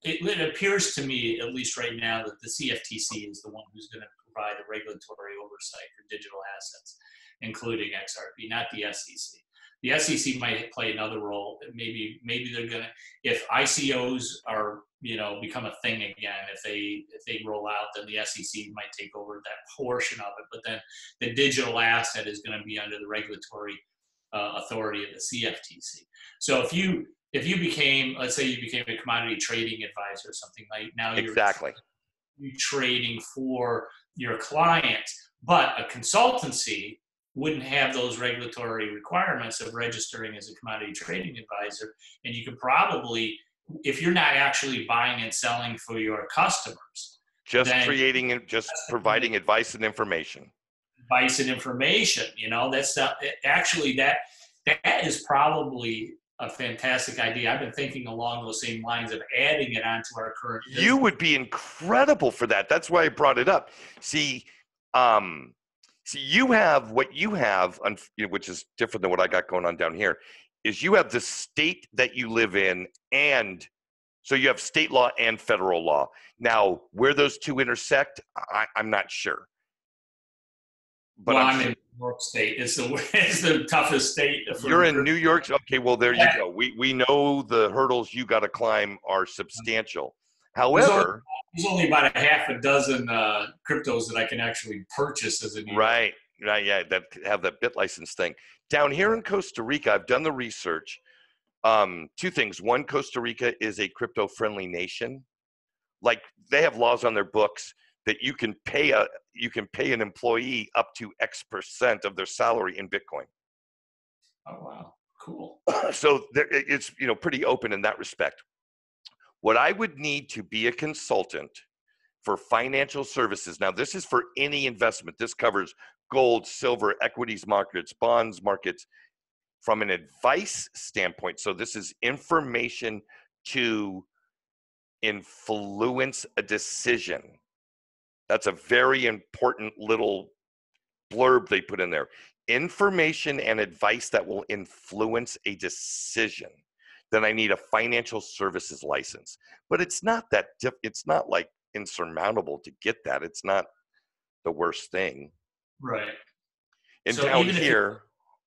it appears to me, at least right now, that the CFTC is the one who's going to provide the regulatory oversight for digital assets, including XRP, not the SEC. The SEC might play another role. Maybe they're going to, if ICOs are, become a thing again, if they roll out, then the SEC might take over that portion of it. But then the digital asset is going to be under the regulatory authority of the CFTC. So if you became, let's say you became a commodity trading advisor or something, like now exactly, you're trading for your clients, but a consultancy wouldn't have those regulatory requirements of registering as a commodity trading advisor. And you could probably, if you're not actually buying and selling for your customers, just providing advice and information. That's actually that is probably a fantastic idea. I've been thinking along those same lines of adding it onto our current business. You would be incredible for that. That's why I brought it up. See, you have what you have, which is different than what I got going on down here, is you have the state that you live in, and so you have state law and federal law. Now, where those two intersect, I'm not sure. But I'm in New York State. It's the toughest state. You're in New York? Okay, well, there you go. We know the hurdles you got to climb are substantial. However, there's only about a half a dozen cryptos that I can actually purchase as a dealer. Right. Right. Yeah. That have that bit license thing. Down here in Costa Rica, I've done the research. Two things. One, Costa Rica is a crypto friendly nation. Like they have laws on their books that you can pay an employee up to X% of their salary in Bitcoin. Oh, wow. Cool. So it's pretty open in that respect. What I would need to be a consultant for financial services. Now, this is for any investment. This covers gold, silver, equities markets, bonds markets from an advice standpoint. So this is information to influence a decision. That's a very important little blurb they put in there. Information and advice that will influence a decision. Then I need a financial services license. But it's not that it's not like insurmountable to get that. It's not the worst thing. Right. And So down even here,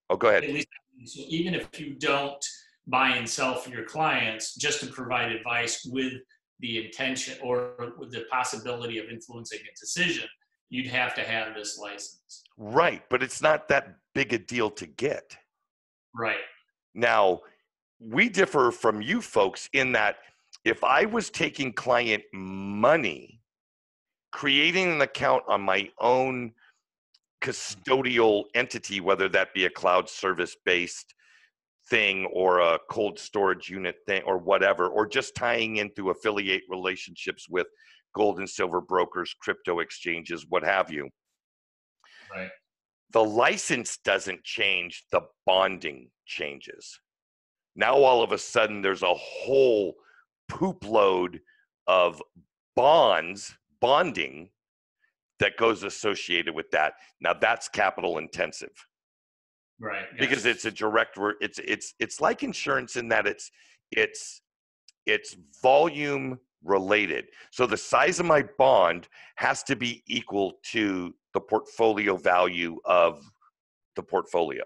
oh, go ahead. at least, so even if you don't buy and sell for your clients, just to provide advice with the intention or with the possibility of influencing a decision, you'd have to have this license. Right, but it's not that big a deal to get. Right. Now, we differ from you folks in that if I was taking client money, creating an account on my own custodial entity, whether that be a cloud service based thing or a cold storage unit thing or whatever, or just tying in through affiliate relationships with gold and silver brokers, crypto exchanges, what have you. Right. The license doesn't change, the bonding changes. Now all of a sudden there's a whole poop load of bonding that goes associated with that. Now that's capital intensive. Right. Because it's a direct it's like insurance in that it's volume related. So the size of my bond has to be equal to the portfolio value of the portfolio.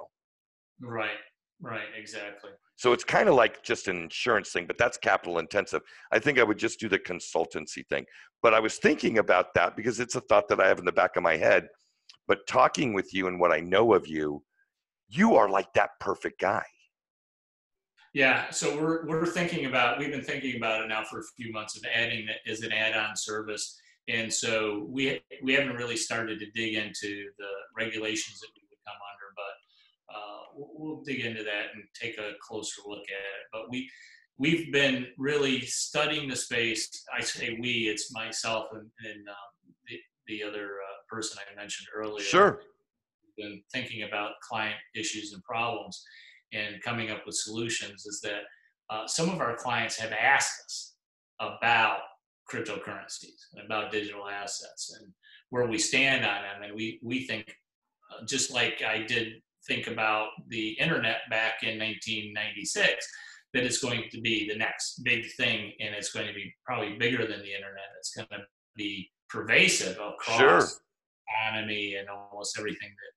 Right. Right. Exactly. So it's kind of like just an insurance thing, but that's capital intensive. I think I would just do the consultancy thing. But I was thinking about that because it's a thought that I have in the back of my head. But talking with you and what I know of you, you are like that perfect guy. Yeah, so we've been thinking about it now for a few months of adding that as an add-on service, and so we haven't really started to dig into the regulations that we would come under, but we'll dig into that and take a closer look at it. But we've been really studying the space. I say we, it's myself and the other person I mentioned earlier. Sure. Been thinking about client issues and problems and coming up with solutions is that some of our clients have asked us about cryptocurrencies and about digital assets and where we stand on them. And we think, just like I did think about the internet back in 1996, that it's going to be the next big thing and it's going to be probably bigger than the internet. It's going to be pervasive across the economy and almost everything that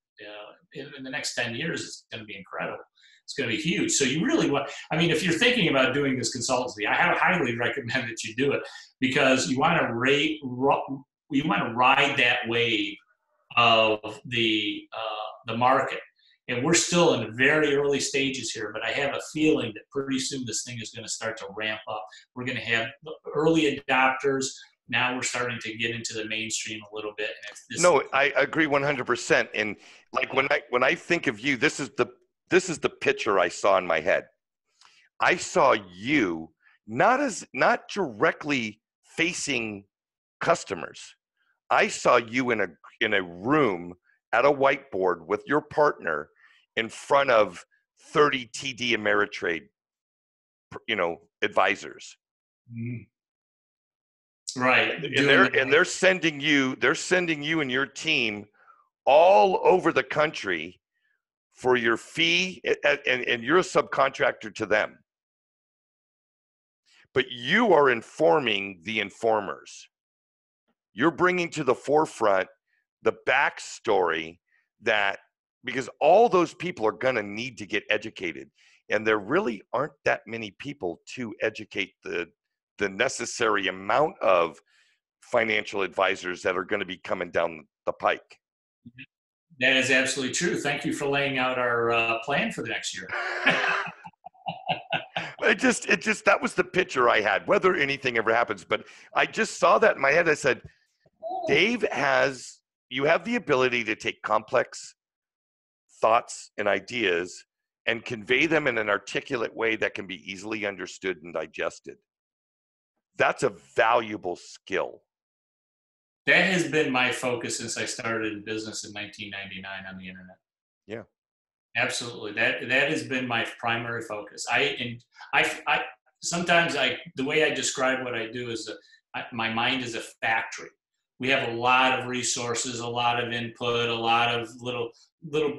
in the next 10 years, it's going to be incredible. It's going to be huge. So you really if you're thinking about doing this consultancy, I highly recommend that you do it because you want to ride that wave of the market. And we're still in the very early stages here, but I have a feeling that pretty soon this thing is going to start to ramp up. We're going to have early adopters. Now we're starting to get into the mainstream a little bit. No, I agree 100%. And like when I think of you, this is the picture I saw in my head. I saw you not directly facing customers. I saw you in a room at a whiteboard with your partner in front of 30 TD Ameritrade, advisors. Mm-hmm. Right. And they're sending you and your team all over the country for your fee, and you're a subcontractor to them. But you are informing the informers. You're bringing to the forefront the backstory because all those people are going to need to get educated. And there really aren't that many people to educate the necessary amount of financial advisors that are going to be coming down the pike. That is absolutely true. Thank you for laying out our plan for the next year. That was the picture I had, whether anything ever happens. But I just saw that in my head. I said, Dave you have the ability to take complex thoughts and ideas and convey them in an articulate way that can be easily understood and digested. That's a valuable skill. That has been my focus since I started in business in 1999 on the internet. Yeah. Absolutely. That has been my primary focus. Sometimes the way I describe what I do is my mind is a factory. We have a lot of resources, a lot of input, a lot of little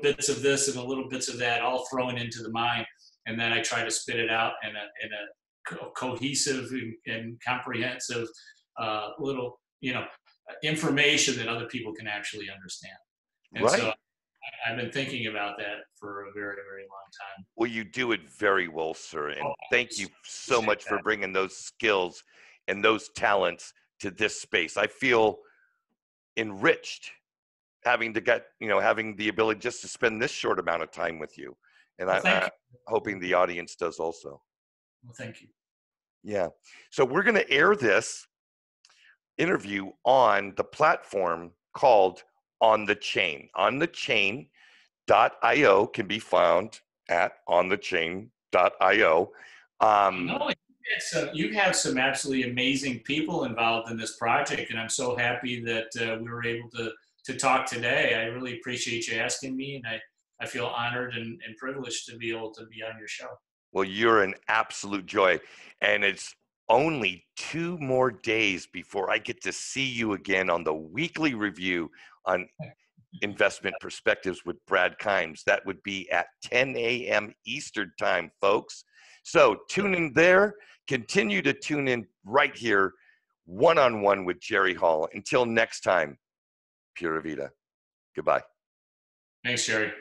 bits of this and a little bits of that, all thrown into the mind, and then I try to spit it out in a cohesive and comprehensive little information that other people can actually understand. And right. So I've been thinking about that for a very, very long time. Well, you do it very well, sir. And thank you so much for bringing those skills and those talents to this space. I feel enriched having the ability just to spend this short amount of time with you. And I'm hoping the audience does also. Well, thank you. Yeah. So we're going to air this interview on the platform called On the Chain. OnTheChain.io can be found at OnTheChain.io. You have some absolutely amazing people involved in this project, and I'm so happy that we were able to talk today. I really appreciate you asking me, and I feel honored and privileged to be able to be on your show. Well, you're an absolute joy, and it's only 2 more days before I get to see you again on the weekly review on Investment Perspectives with Brad Kimes. That would be at 10 a.m. Eastern time, folks. So tune in there. Continue to tune in right here, one-on-one with Jerry Hall. Until next time, Pura Vida. Goodbye. Thanks, Jerry.